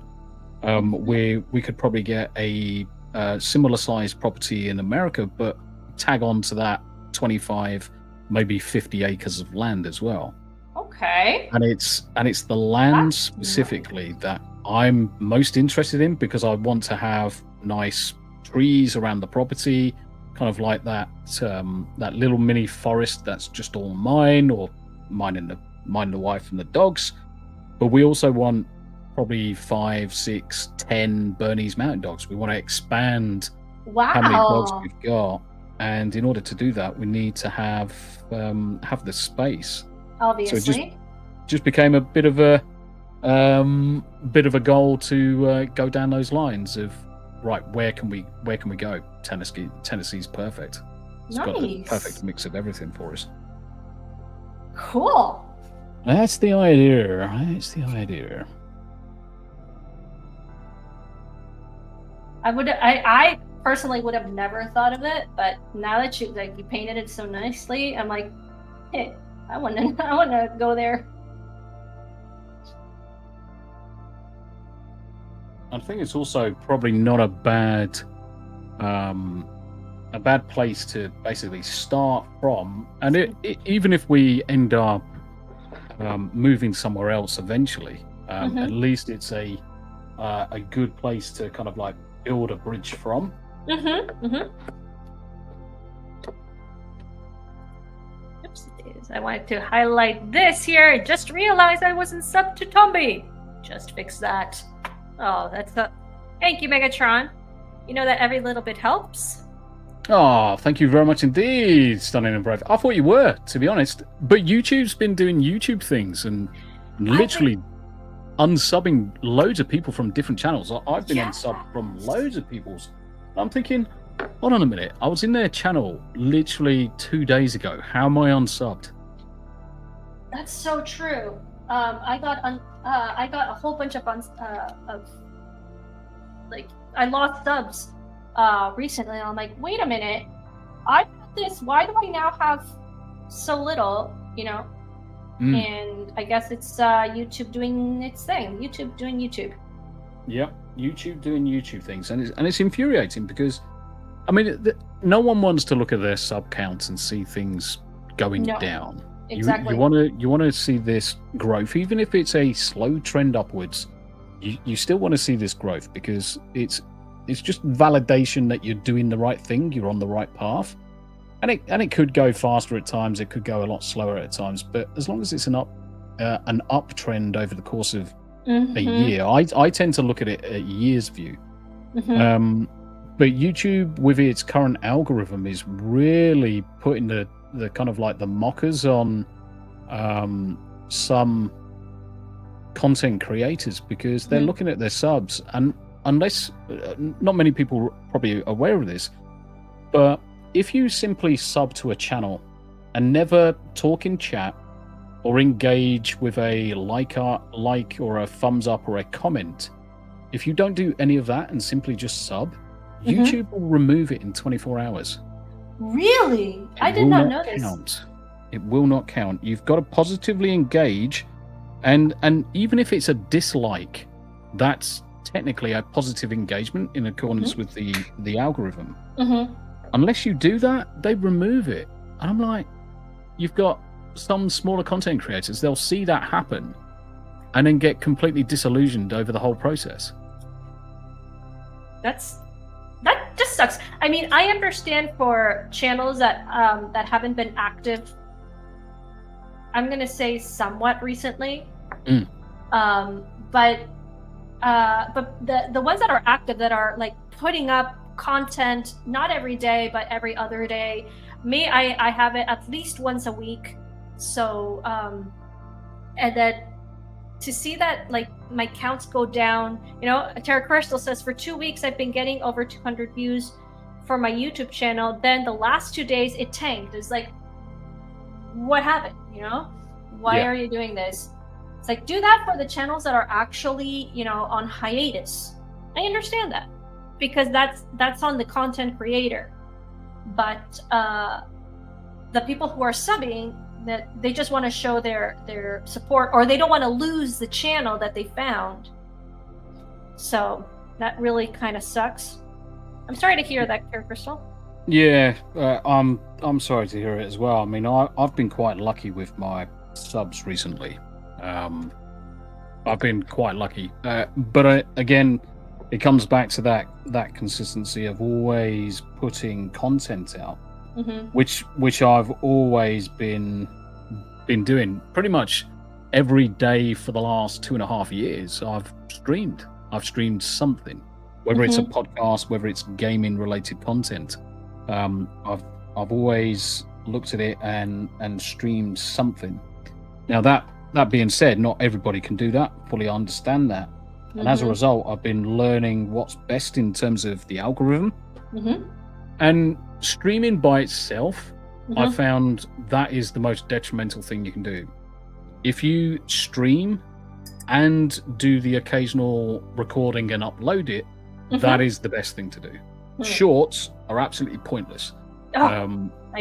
we could probably get a similar sized property in America, but tag on to that 25, maybe 50 acres of land as well. Okay. And it's the land That's specifically that I'm most interested in, because I want to have nice trees around the property, kind of like that little mini forest that's just all mine, or mine and the wife and the dogs. But we also want probably 5, 6, 10 Bernese Mountain Dogs. We want to expand how many dogs Wow. we've got, and in order to do that, we need to have the space. Obviously. Just became a bit of a goal to go down those lines of, right, where can we go? Tennessee's perfect. It's got the Nice. perfect mix of everything for us. Cool. That's the idea. I personally would have never thought of it, but now that you painted it so nicely, I'm like, hey, I wanna go there. I think it's also probably not a bad place to basically start from. And even if we end up moving somewhere else eventually, at least it's a good place to kind of like build a bridge from. Oopsies. I wanted to highlight this here. I just realized I wasn't subbed to Tombi. Just fix that. Oh, that's a... Thank you, Megatron. You know that every little bit helps. Oh, thank you very much indeed, Stunning and Brave. I thought you were, to be honest. But YouTube's been doing YouTube things and literally unsubbing loads of people from different channels. I've been unsubbed from loads of people's. I'm thinking, hold on a minute. I was in their channel literally 2 days ago. How am I unsubbed? That's so true. I got a whole bunch of I lost subs recently, and I'm like, wait a minute, I got this. Why do I now have so little? And I guess it's YouTube doing its thing. YouTube doing YouTube. Yep, YouTube doing YouTube things, and it's infuriating because, I mean, no one wants to look at their sub counts and see things going down. Exactly. You want to see this growth, even if it's a slow trend upwards. You still want to see this growth because it's just validation that you're doing the right thing, you're on the right path, and it could go faster at times, it could go a lot slower at times, but as long as it's an uptrend over the course of a year, I tend to look at it at years view. But YouTube, with its current algorithm, is really putting the kind of like the mockers on some content creators, because they're looking at their subs, and unless not many people are probably aware of this, but if you simply sub to a channel and never talk in chat or engage with a like or a thumbs up or a comment, if you don't do any of that and simply just sub, YouTube will remove it in 24 hours. Really? I did not know this. It will not count. You've got to positively engage, and even if it's a dislike, that's technically a positive engagement in accordance with the algorithm. Unless you do that, they remove it. And I'm like, you've got some smaller content creators, they'll see that happen and then get completely disillusioned over the whole process. That just sucks. I mean, I understand for channels that haven't been active, I'm gonna say somewhat recently, but the ones that are active, that are like putting up content not every day but every other day, I have it at least once a week. So and then to see that like my counts go down, Terra Crystal says, for 2 weeks I've been getting over 200 views. for my YouTube channel, then the last 2 days it tanked. It's like, what happened? You know, why Yeah. are you doing this? It's like, do that for the channels that are actually, you know, on hiatus. I understand that because that's on the content creator. But the people who are subbing, that they just want to show their support, or they don't want to lose the channel that they found. So that really kind of sucks. I'm sorry to hear that, Care Crystal. Yeah, I'm sorry to hear it as well. I mean, I've been quite lucky with my subs recently. I've been quite lucky, but again, it comes back to that consistency of always putting content out, which I've always been doing pretty much every day for the last 2.5 years. I've streamed something, whether it's a podcast, whether it's gaming related content. I've always looked at it and streamed something. Now that being said, not everybody can do that. Fully understand that. And as a result, I've been learning what's best in terms of the algorithm. And streaming by itself, I found that is the most detrimental thing you can do. If you stream and do the occasional recording and upload it, that is the best thing to do. Shorts are absolutely pointless. I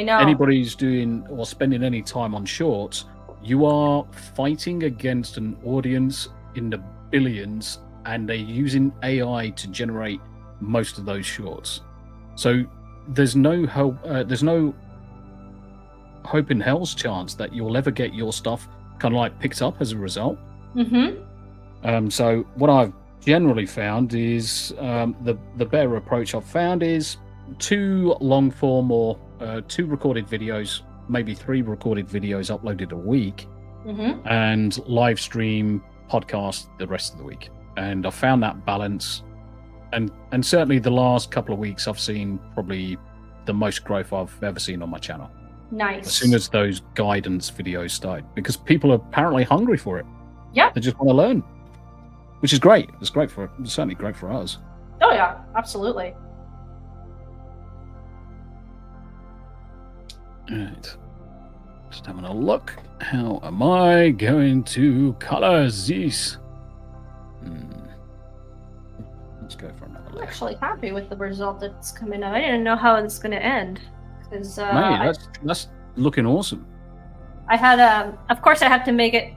know. Anybody's doing or spending any time on shorts, you are fighting against an audience in the billions, and they're using AI to generate most of those shorts. So there's no hope. There's no hope in hell's chance that you'll ever get your stuff kind of like picked up as a result. So what I've generally found is the better approach I've found is 2 long form or 2 recorded videos, maybe 3 recorded videos uploaded a week, and live stream podcast the rest of the week. And I found that balance, and certainly the last couple of weeks I've seen probably the most growth I've ever seen on my channel. Nice. As soon as those guidance videos started, because people are apparently hungry for it. Yeah. They just want to learn, which is great. It's certainly great for us. Oh yeah, absolutely. All right. Just having a look. How am I going to color these? Let's go for another I'm layer. actually happy with the result that's coming out. I didn't know how it's going to end. Because Mate, that's looking awesome. I had of course I have to make it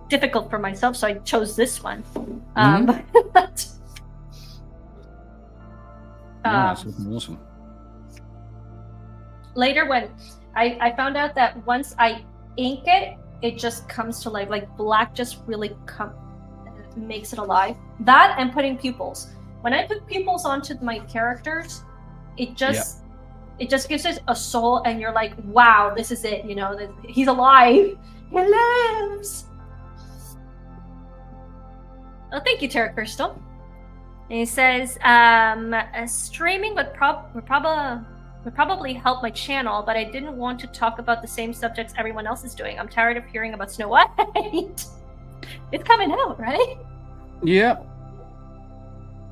difficult for myself, so I chose this one. But Yeah, it's looking awesome. later when I found out that once I ink it, it just comes to life. Like black just really makes it alive. That and putting pupils. When I put pupils onto my characters, it just gives it a soul, and you're like, wow, this is it. You know, he's alive. He lives. Oh, thank you, Terra Crystal. And he says, streaming would probably help my channel, but I didn't want to talk about the same subjects everyone else is doing. I'm tired of hearing about Snow White. It's coming out, right? Yeah.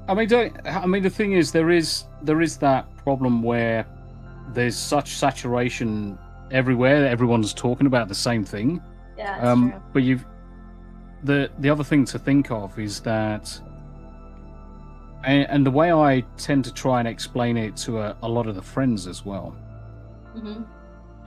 I mean, the thing is, there is that problem where there's such saturation everywhere that everyone's talking about the same thing. Yeah, that's true. But the other thing to think of is that, and the way I tend to try and explain it to a lot of the friends as well.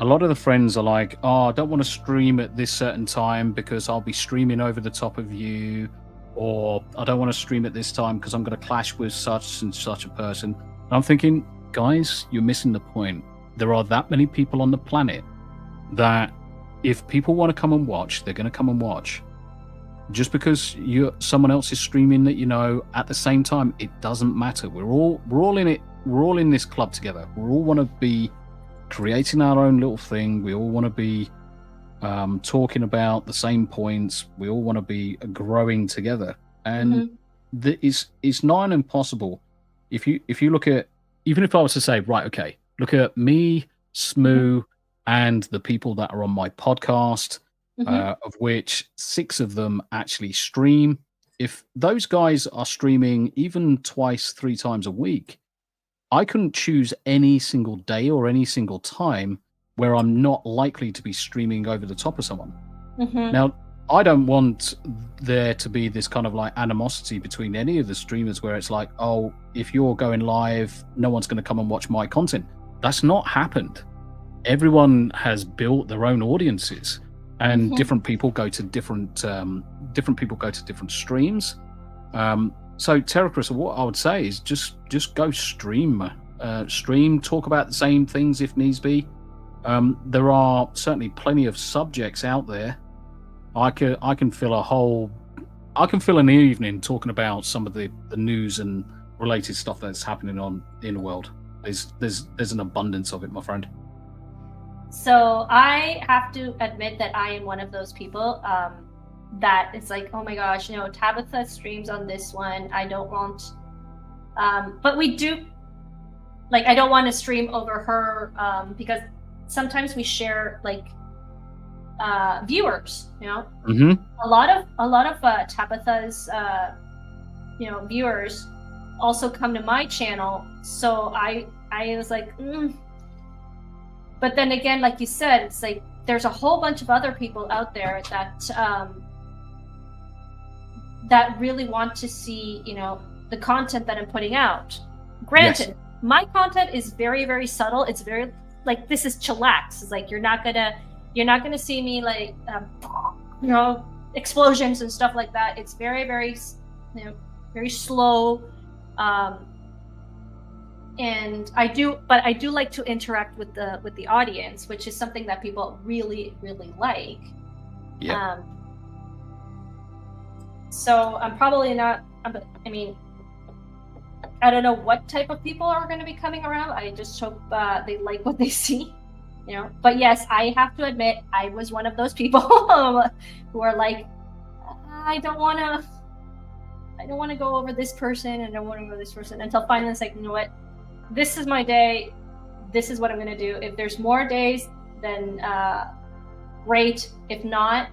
A lot of the friends are like, oh, I don't want to stream at this certain time because I'll be streaming over the top of you, or I don't want to stream at this time because I'm going to clash with such and such a person. And I'm thinking, guys, you're missing the point. There are that many people on the planet that if people want to come and watch, they're going to come and watch. Just because someone else is streaming that you know at the same time, it doesn't matter. We're all in it. We're all in this club together. We all want to be creating our own little thing. We all want to be talking about the same points. We all want to be growing together. And it's not impossible. If you look at, even if I was to say, right, okay, look at me, Smoo, and the people that are on my podcast, of which 6 of them actually stream. If those guys are streaming even 2-3 times a week, I couldn't choose any single day or any single time where I'm not likely to be streaming over the top of someone. Mm-hmm. Now, I don't want there to be this kind of like animosity between any of the streamers where it's like, oh, if you're going live, no one's going to come and watch my content. That's not happened. Everyone has built their own audiences, and different people go to different streams. So Terra Crystal, what I would say is just go stream, talk about the same things if needs be. There are certainly plenty of subjects out there. I can fill an evening talking about some of the news and related stuff that's happening in the world. There's an abundance of it, my friend. So I have to admit that I am one of those people that it's like, oh my gosh, Tabitha streams on this one. I don't want, but we do, like, I don't want to stream over her because sometimes we share like viewers. Mm-hmm. A lot of Tabitha's viewers also come to my channel, so I was like, But then again, like you said, it's like there's a whole bunch of other people out there that really want to see, the content that I'm putting out. Granted, yes. My content is very, very subtle. It's very like, this is chillax. It's like you're not gonna see me like explosions and stuff like that. It's very, very very slow. And I do like to interact with the audience, which is something that people really, really like. Yeah. So I'm probably not. I mean, I don't know what type of people are going to be coming around. I just hope they like what they see, But yes, I have to admit, I was one of those people who are like, I don't want to go over this person, and I don't want to go over this person, until finally it's like, you know what? This is my day. This is what I'm going to do. If there's more days, then great. If not,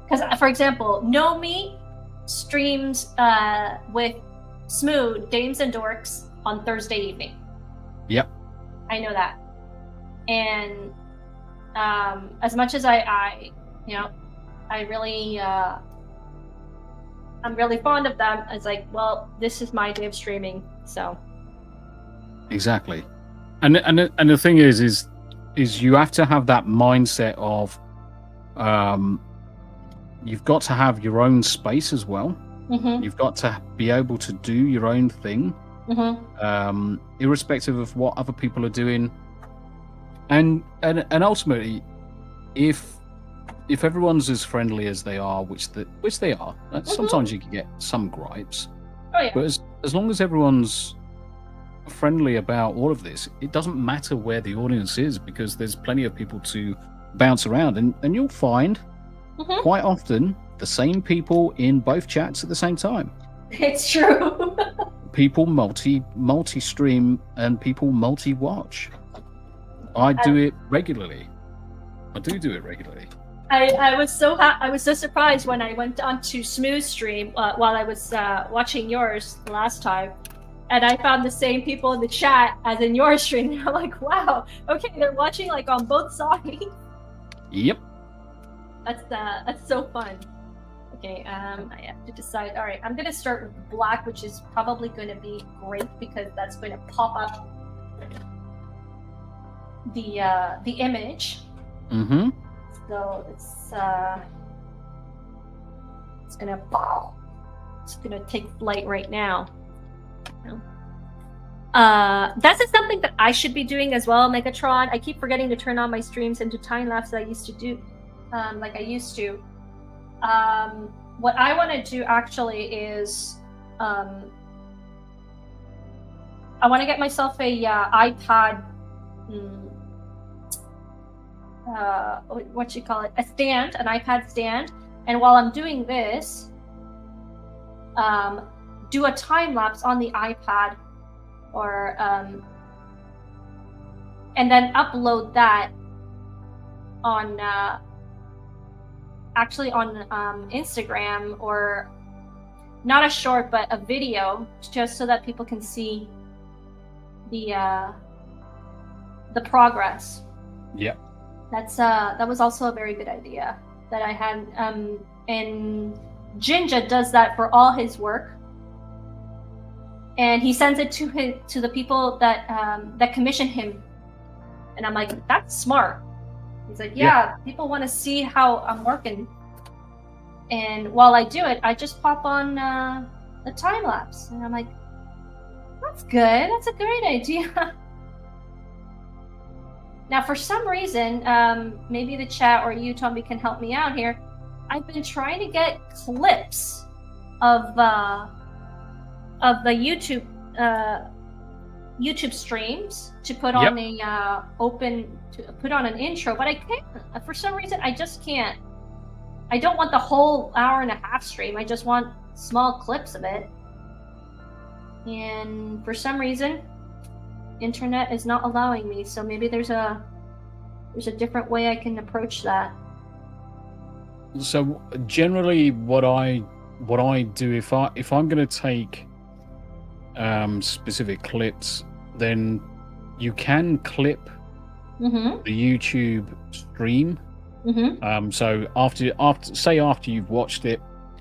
because, for example, Nomi streams with Smooth, Dames and Dorks on Thursday evening. Yep. I know that. And as much as I really... I'm really fond of them. It's like, well, this is my day of streaming, so. Exactly, and the thing is you have to have that mindset of, you've got to have your own space as well. Mm-hmm. You've got to be able to do your own thing, irrespective of what other people are doing, and ultimately, if everyone's as friendly as they are, which they are, sometimes you can get some gripes. Oh, yeah. But as long as everyone's friendly about all of this, it doesn't matter where the audience is, because there's plenty of people to bounce around, and you'll find quite often the same people in both chats at the same time. It's true. People multi-stream and people multi-watch. I do it regularly. I do it regularly. I was so surprised when I went on to Smooth stream while I was watching yours last time, and I found the same people in the chat as in your stream. And I'm like, wow, okay, they're watching like on both sides. Yep. That's so fun. Okay, I have to decide. All right, I'm gonna start with black, which is probably going to be great because that's going to pop up the image. Mm-hmm. So it's gonna take flight right now. That's something that I should be doing as well, Megatron. I keep forgetting to turn on my streams into time lapse that I used to do, like I used to. What I want to do actually is, I want to get myself a iPad. What you call it? An iPad stand. And while I'm doing this, do a time lapse on the iPad, or and then upload that on actually on Instagram, or not a short, but a video, just so that people can see the progress. Yeah. That was also a very good idea that I had. And Jinja does that for all his work, and he sends it to the people that commission him. And I'm like, that's smart. He's like, yeah. People want to see how I'm working. And while I do it, I just pop on the time lapse, and I'm like, that's good. That's a great idea. Now, for some reason, maybe the chat or you, Tombi, can help me out here. I've been trying to get clips of the YouTube streams to put on put on an intro, but I can't. For some reason, I just can't. I don't want the whole hour and a half stream. I just want small clips of it. And for some reason, internet is not allowing me. So maybe there's a different way I can approach that. So generally, what I do if I'm going to take specific clips, then you can clip the YouTube stream. So after you've watched it,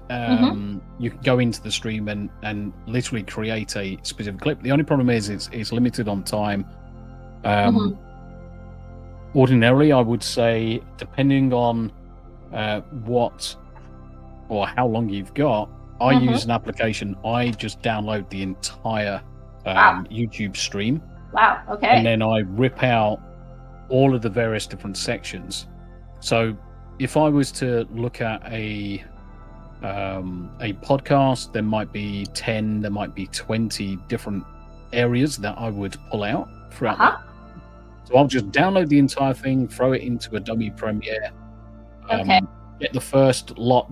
you can go into the stream and literally create a specific clip. The only problem is it's limited on time. Ordinarily, I would say, depending on what or how long you've got, I use an application. I just download the entire YouTube stream. Wow. Okay. And then I rip out all of the various different sections. So if I was to look at a podcast, there might be 10, there might be 20 different areas that I would pull out throughout that. So I'll just download the entire thing, throw it into Adobe Premiere, get the first lot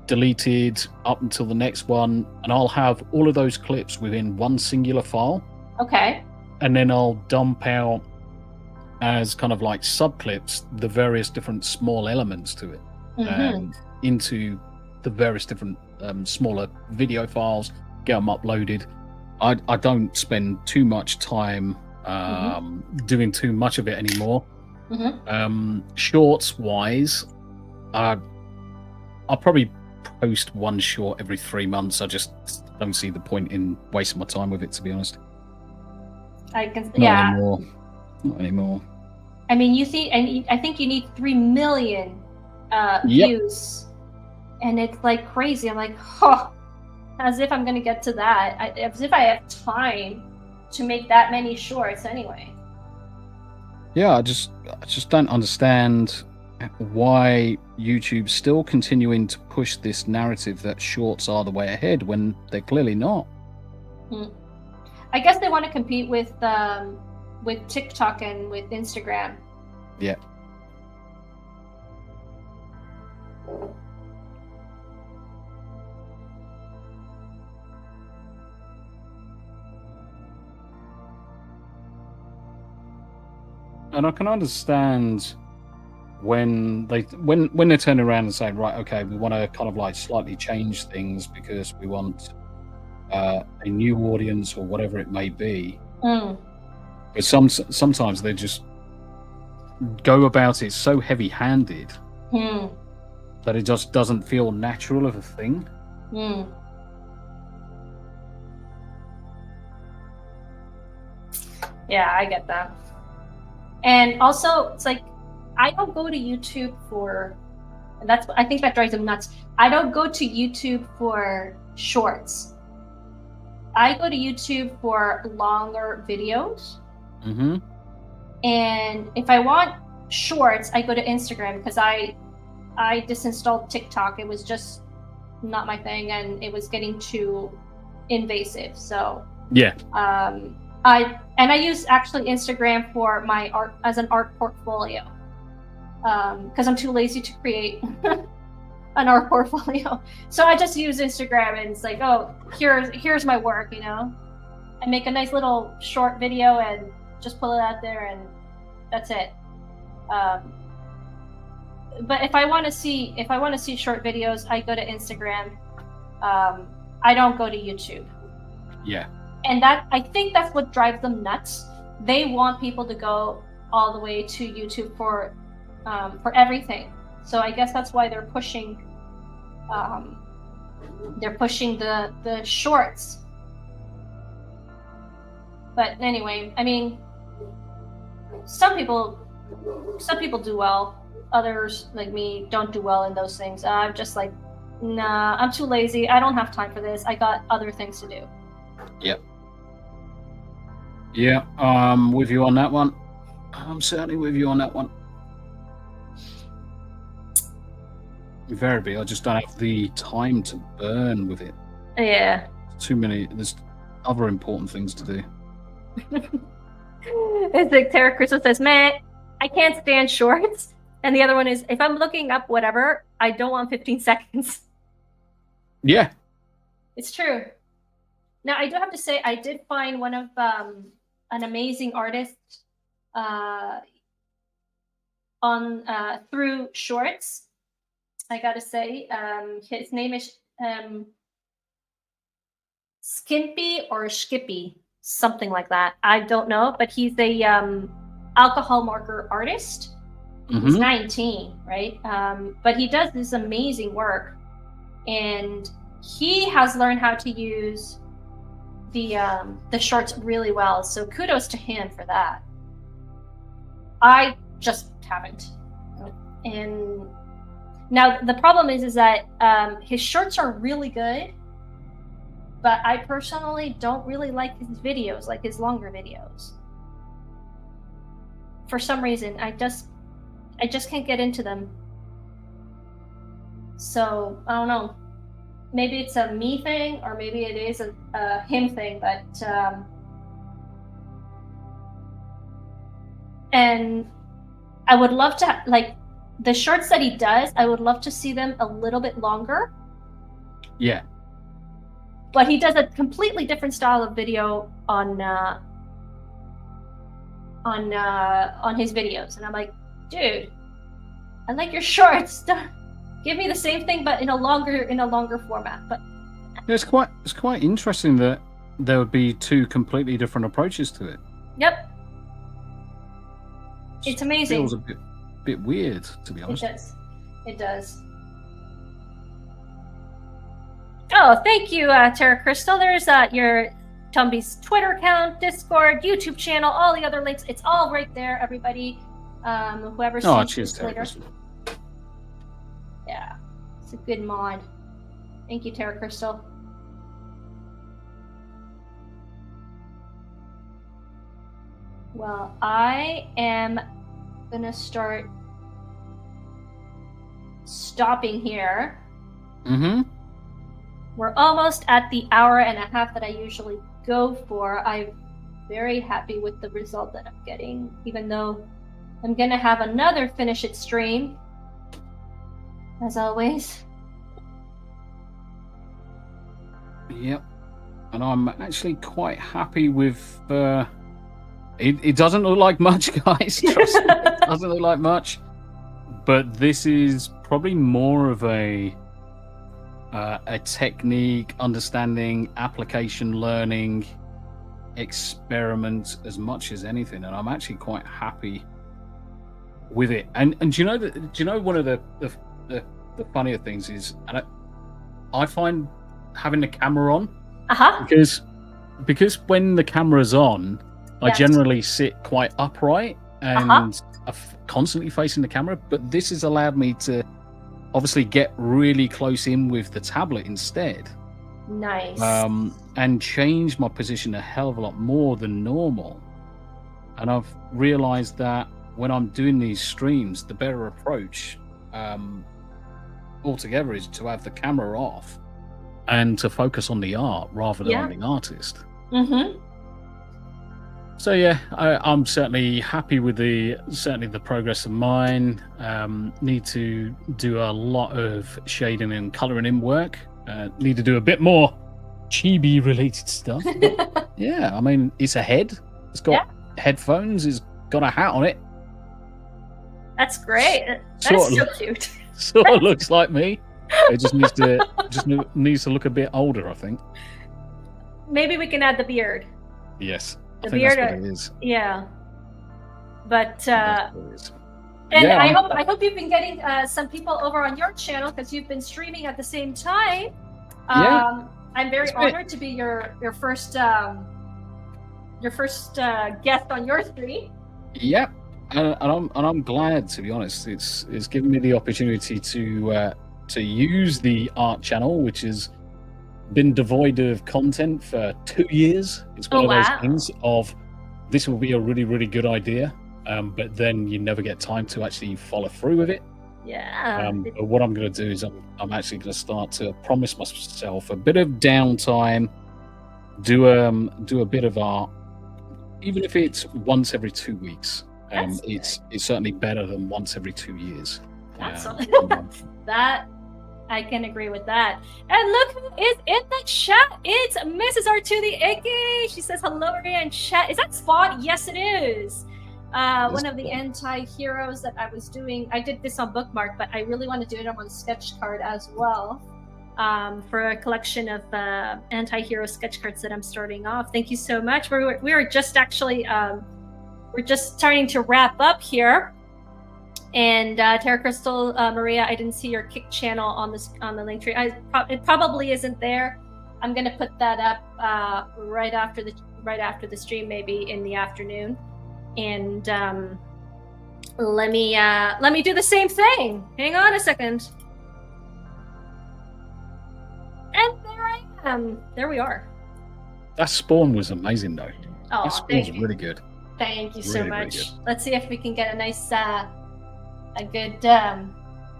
deleted up until the next one, and I'll have all of those clips within one singular file. Okay. And then I'll dump out as kind of like subclips the various different small elements to it, and into the various different smaller video files, get them uploaded. I don't spend too much time doing too much of it anymore. Shorts wise, I'll probably post one short every 3 months. I just don't see the point in wasting my time with it, to be honest. Not anymore. I mean, you see, and I think you need 3 million views, and it's like crazy. I'm like, as if I'm gonna get to that. As if I have time to make that many shorts anyway. Yeah, I just don't understand why YouTube's still continuing to push this narrative that shorts are the way ahead when they're clearly not. I guess they want to compete with TikTok and with Instagram. Yeah. And I can understand when they turn around and say, right, okay, we want to kind of like slightly change things because we want a new audience or whatever it may be. But sometimes they just go about it so heavy-handed that it just doesn't feel natural of a thing. Yeah, I get that. And also, it's like, I don't go to YouTube for, and I think that drives them nuts. I don't go to YouTube for shorts. I go to YouTube for longer videos. And if I want shorts, I go to Instagram because I disinstalled TikTok. It was just not my thing, and it was getting too invasive. So yeah. I use actually Instagram for my art as an art portfolio, because I'm too lazy to create an art portfolio. So I just use Instagram, and it's like, oh, here's my work, you know. I make a nice little short video and just pull it out there, and that's it. But if I want to see short videos, I go to Instagram. I don't go to YouTube. Yeah. And I think that's what drives them nuts. They want people to go all the way to YouTube for everything. So I guess that's why they're pushing the shorts. But anyway, I mean, some people do well. Others, like me, don't do well in those things. I'm just like, nah, I'm too lazy. I don't have time for this. I got other things to do. Yep. Yeah, I'm with you on that one. I'm certainly with you on that one. Invariably, I just don't have the time to burn with it. Yeah. Too many. There's other important things to do. It's like Tara Crystal says, man, I can't stand shorts. And the other one is, if I'm looking up whatever, I don't want 15 seconds. Yeah. It's true. Now, I do have to say, I did find one of an amazing artist on through shorts. I gotta say, his name is Skimpy or Skippy, something like that. I don't know, but he's a alcohol marker artist. He's 19, right? But he does this amazing work, and he has learned how to use the shorts really well. So kudos to him for that. I just haven't. And now the problem is that his shorts are really good, but I personally don't really like his videos, like his longer videos. For some reason, I just can't get into them. So I don't know. Maybe it's a me thing, or maybe it is a him thing. But and I would love to, like, the shorts that he does, I would love to see them a little bit longer. Yeah. But he does a completely different style of video on his videos, and I'm like, dude, I like your shorts. Give me the same thing, but in a longer format. But it's quite interesting that there would be two completely different approaches to it. Yep. It's amazing. Feels a bit weird, to be honest. It does. Oh, thank you, Tara Crystal. There's your Tombi's Twitter account, Discord, YouTube channel, all the other links. It's all right there, everybody. Whoever sees this later. Yeah, it's a good mod. Thank you, Tara Crystal. Well, I am gonna start stopping here. We're almost at the hour and a half that I usually go for. I'm very happy with the result that I'm getting, even though I'm gonna have another Finish It stream, as always. Yep. And I'm actually quite happy with it doesn't look like much, guys. Trust me, it doesn't look like much. But this is probably more of a technique, understanding, application, learning, experiment as much as anything, and I'm actually quite happy with it. And do you know one of the funnier things is, and I find having the camera on, because when the camera's on, I generally sit quite upright and constantly facing the camera, but this has allowed me to obviously get really close in with the tablet instead. Nice. And change my position a hell of a lot more than normal. And I've realized that when I'm doing these streams, the better approach altogether is to have the camera off and to focus on the art rather than on the artist. So yeah, I'm certainly happy with the progress of mine. Need to do a lot of shading and colouring in work. Need to do a bit more chibi related stuff. But yeah, I mean, it's a head. It's got headphones. It's got a hat on it. That's great. That's so cute. Sort of looks like me. It just needs to look a bit older, I think. Maybe we can add the beard. Yes, The I think beard, that's what it is. yeah. But That's what it is. and Yeah, I hope you've been getting some people over on your channel because you've been streaming at the same time. Yeah. I'm very It's great. honored to be your first guest on your stream. Yeah, and I'm glad, to be honest. It's given me the opportunity to use the art channel, which has been devoid of content for 2 years. It's one of those things of this will be a really, really good idea, but then you never get time to actually follow through with it. Yeah. But what I'm going to do is I'm actually going to start to promise myself a bit of downtime, do a bit of art, even if it's once every 2 weeks. It's certainly better than once every 2 years. That's that I can agree with that. And look who is in the chat. It's Mrs. R2 the Icky. She says hello, Maria in chat. Is that Spot? Yes, it is. One of the anti-heroes that I was doing. I did this on Bookmark, but I really want to do it on sketch card as well. For a collection of anti-hero sketch cards that I'm starting off. Thank you so much. We are just actually we're just starting to wrap up here. And Terra Crystal, Maria, I didn't see your Kick channel on the Linktree. It probably isn't there. I'm gonna put that up right after the stream, maybe in the afternoon. And let me do the same thing. Hang on a second. And there I am. There we are. That spawn was amazing, though. Oh, that spawn was really good. Thank you so Really, much. really good. Let's see if we can get a nice,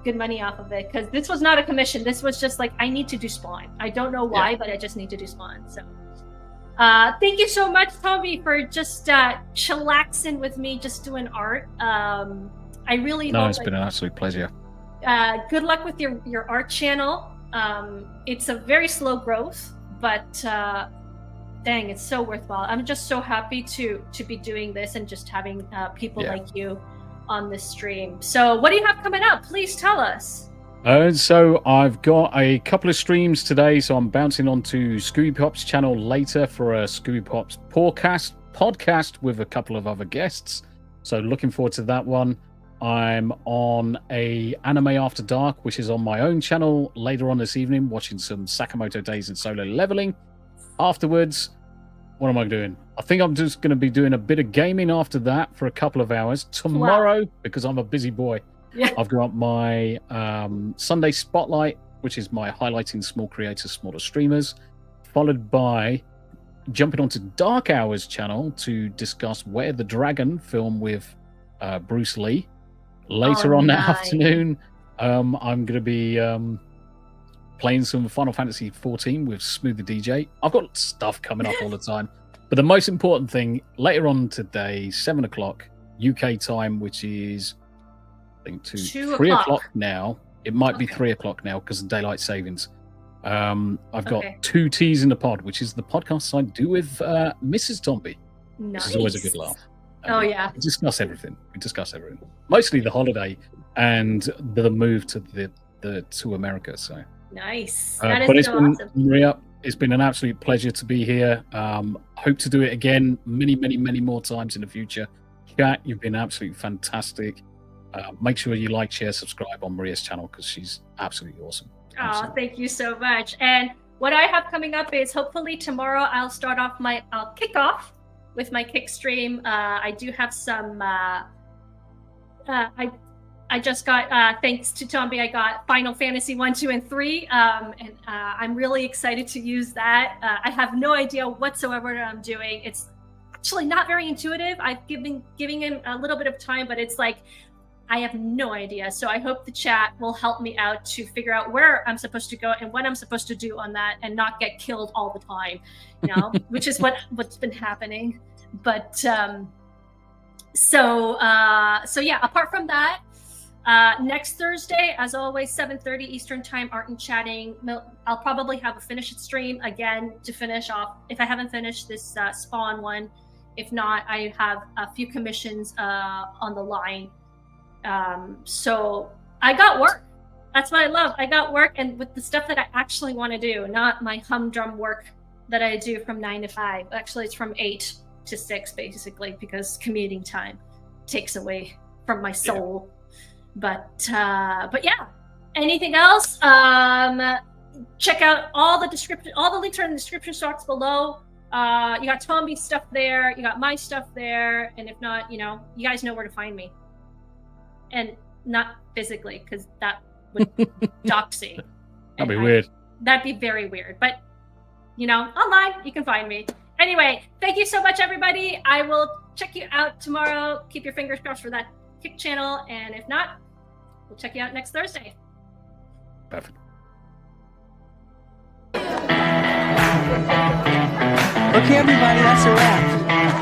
good money off of it. Because this was not a commission. This was just like, I need to do spawn. I don't know why, but I just need to do spawn. So, thank you so much, Tombi, for just chillaxing with me, just doing art. I really hope it's been an absolute pleasure. Good luck with your art channel. It's a very slow growth, but dang, it's so worthwhile. I'm just so happy to be doing this and just having people like you on this stream. So what do you have coming up? Please tell us. So I've got a couple of streams today, so I'm bouncing onto Scooby Pop's channel later for a Scooby Pop's podcast with a couple of other guests. So looking forward to that one. I'm on a Anime After Dark, which is on my own channel later on this evening, watching some Sakamoto Days and Solo Leveling. Afterwards, what am I doing? I think I'm just going to be doing a bit of gaming after that for a couple of hours. Tomorrow, because I'm a busy boy, I've got my Sunday Spotlight, which is my highlighting small creators, smaller streamers, followed by jumping onto Dark Hours channel to discuss Where the Dragon film with Bruce Lee. Later on that afternoon, I'm going to be playing some Final Fantasy 14 with Smooth the DJ. I've got stuff coming up all the time. But the most important thing, later on today, 7 o'clock UK time, which is, I think, 3 o'clock now. It might be 3 o'clock now because of daylight savings. I've got 2 T's in the pod, which is the podcast I do with Mrs. Tombi. Nice. Which is always a good laugh. We discuss everything. Mostly the holiday and the move to America. So nice. But it's been awesome. Maria, it's been an absolute pleasure to be here. Hope to do it again many, many, many more times in the future. Chat, you've been absolutely fantastic. Make sure you like, share, subscribe on Maria's channel because she's absolutely awesome. Oh, thank you so much. And what I have coming up is hopefully tomorrow I'll kick off with my Kick stream. I do have some. I just got, thanks to Tombi, I got Final Fantasy 1, 2, and 3, and I'm really excited to use that. I have no idea whatsoever what I'm doing. It's actually not very intuitive. I've giving him a little bit of time, but it's like I have no idea. So I hope the chat will help me out to figure out where I'm supposed to go and what I'm supposed to do on that, and not get killed all the time, you know, which is what's been happening. But so yeah. Apart from that. Next Thursday, as always, 7:30 Eastern Time, Art and Chatting. I'll probably have a finish it stream again to finish off. If I haven't finished this Spawn one, if not, I have a few commissions on the line. So I got work. That's what I love. I got work and with the stuff that I actually want to do, not my humdrum work that I do from 9 to 5. Actually, it's from 8 to 6, basically, because commuting time takes away from my soul. But yeah. Anything else? Check out all the description. All the links are in the description box below. You got Tombi's stuff there. You got my stuff there. And if not, you guys know where to find me. And not physically, because that would doxing. That'd be weird. That'd be very weird. But, online, you can find me. Anyway, thank you so much, everybody. I will check you out tomorrow. Keep your fingers crossed for that Kick channel. And if not, we'll check you out next Thursday. Perfect. Okay, everybody, that's a wrap.